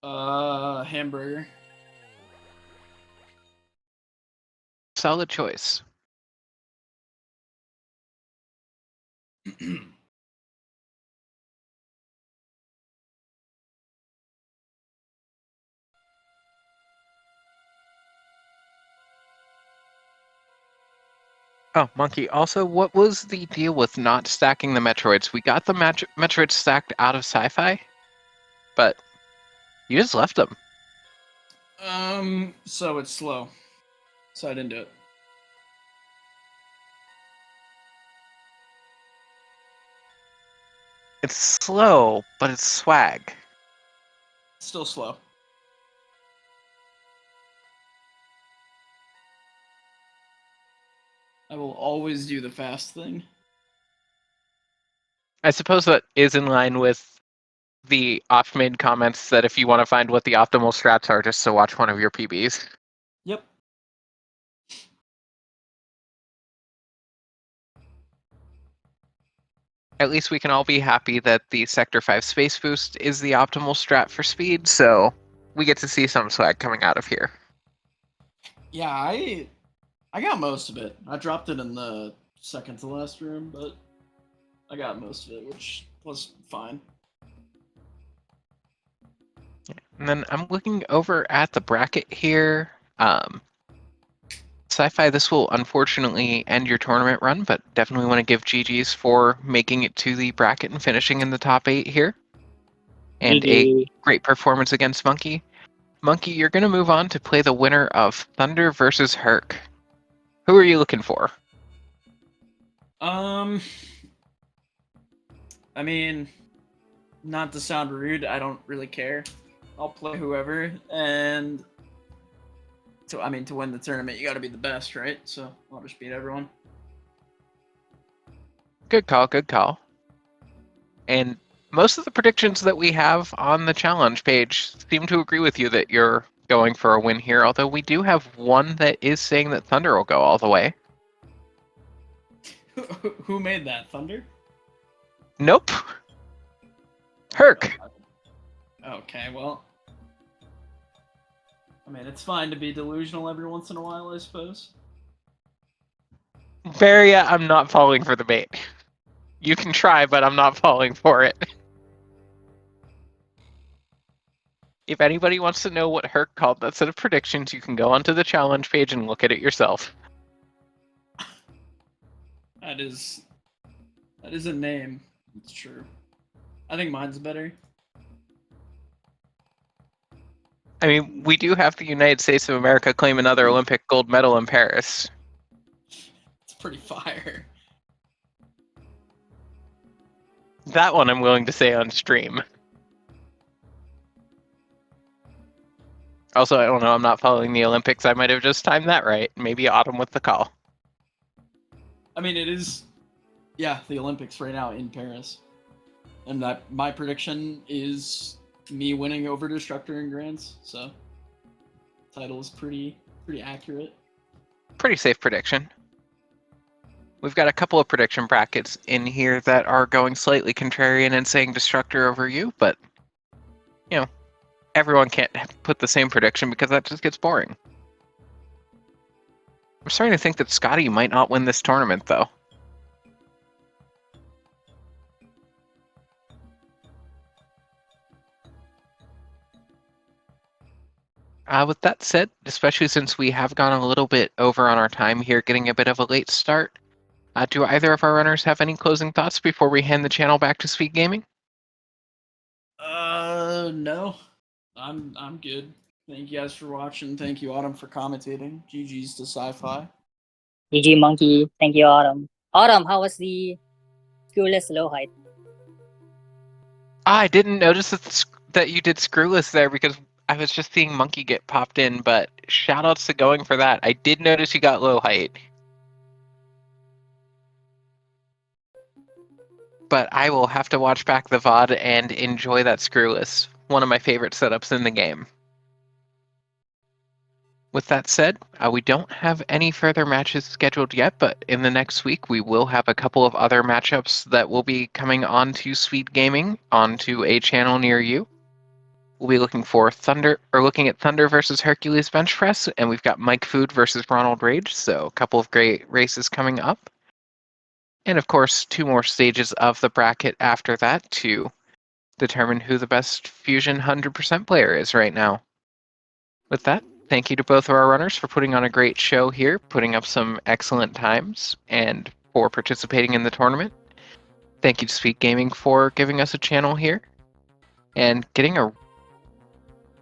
Hamburger. Solid choice. Oh, Monkey, also, what was the deal with not stacking the Metroids? We got the Metroids stacked out of Sci-Fi, but you just left them. So it's slow. So I didn't do it. It's slow, but it's swag. Still slow. I will always do the fast thing. I suppose that is in line with the oft-made comments that if you want to find what the optimal strats are, just to watch one of your PBs. Yep. At least we can all be happy that the Sector 5 Space Boost is the optimal strat for speed, so we get to see some swag coming out of here. Yeah, I got most of it. I dropped it in the second to last room, but I got most of it, which was fine. And then I'm looking over at the bracket here. Sci-Fi, this will unfortunately end your tournament run, but definitely want to give GG's for making it to the bracket and finishing in the top 8 here. And a GG. great performance against Monkey. Monkey, you're going to move on to play the winner of Thunder versus Herc. Who are you looking for? I mean, not to sound rude, I don't really care. I'll play whoever, and to win the tournament, you got to be the best, right? So I'll just beat everyone. Good call, good call. And most of the predictions that we have on the challenge page seem to agree with you that you're going for a win here, although we do have one that is saying that Thunder will go all the way. Who made that? Thunder? Nope. Herc. Okay, well. I mean, it's fine to be delusional every once in a while, I suppose. Varia, I'm not falling for the bait. You can try, but I'm not falling for it. If anybody wants to know what Herc called that set of predictions, you can go onto the challenge page and look at it yourself. That is a name. It's true. I think mine's better. I mean, we do have the United States of America claim another Olympic gold medal in Paris. It's pretty fire. That one I'm willing to say on stream. Also, I don't know, I'm not following the Olympics. I might have just timed that right. Maybe Autumn with the call. I mean, it is, yeah, the Olympics right now in Paris. And my prediction is me winning over Destructor and Grants, so title is pretty accurate. Pretty safe prediction. We've got a couple of prediction brackets in here that are going slightly contrarian and saying Destructor over you, but, you know, everyone can't put the same prediction because that just gets boring. I'm starting to think that Scotty might not win this tournament, though. With that said, especially since we have gone a little bit over on our time here, getting a bit of a late start, do either of our runners have any closing thoughts before we hand the channel back to Speedgaming? No. I'm good. Thank you guys for watching. Thank you, Autumn, for commentating. GG's to Sci-Fi. GG Monkey. Thank you, Autumn. Autumn, how was the screwless low height? I didn't notice that you did screwless there because I was just seeing Monkey get popped in, but shoutouts to going for that. I did notice you got low height. But I will have to watch back the VOD and enjoy that screwless. One of my favorite setups in the game. With that said, we don't have any further matches scheduled yet, but in the next week we will have a couple of other matchups that will be coming onto Speedgaming, onto a channel near you. We'll be looking at Thunder versus Hercules Bench Press, and we've got Mike Food versus Ronald Rage, so a couple of great races coming up. And of course, 2 more stages of the bracket after that to determine who the best Fusion 100% player is right now. With that, thank you to both of our runners for putting on a great show here, putting up some excellent times, and for participating in the tournament. Thank you to Speedgaming for giving us a channel here, and getting a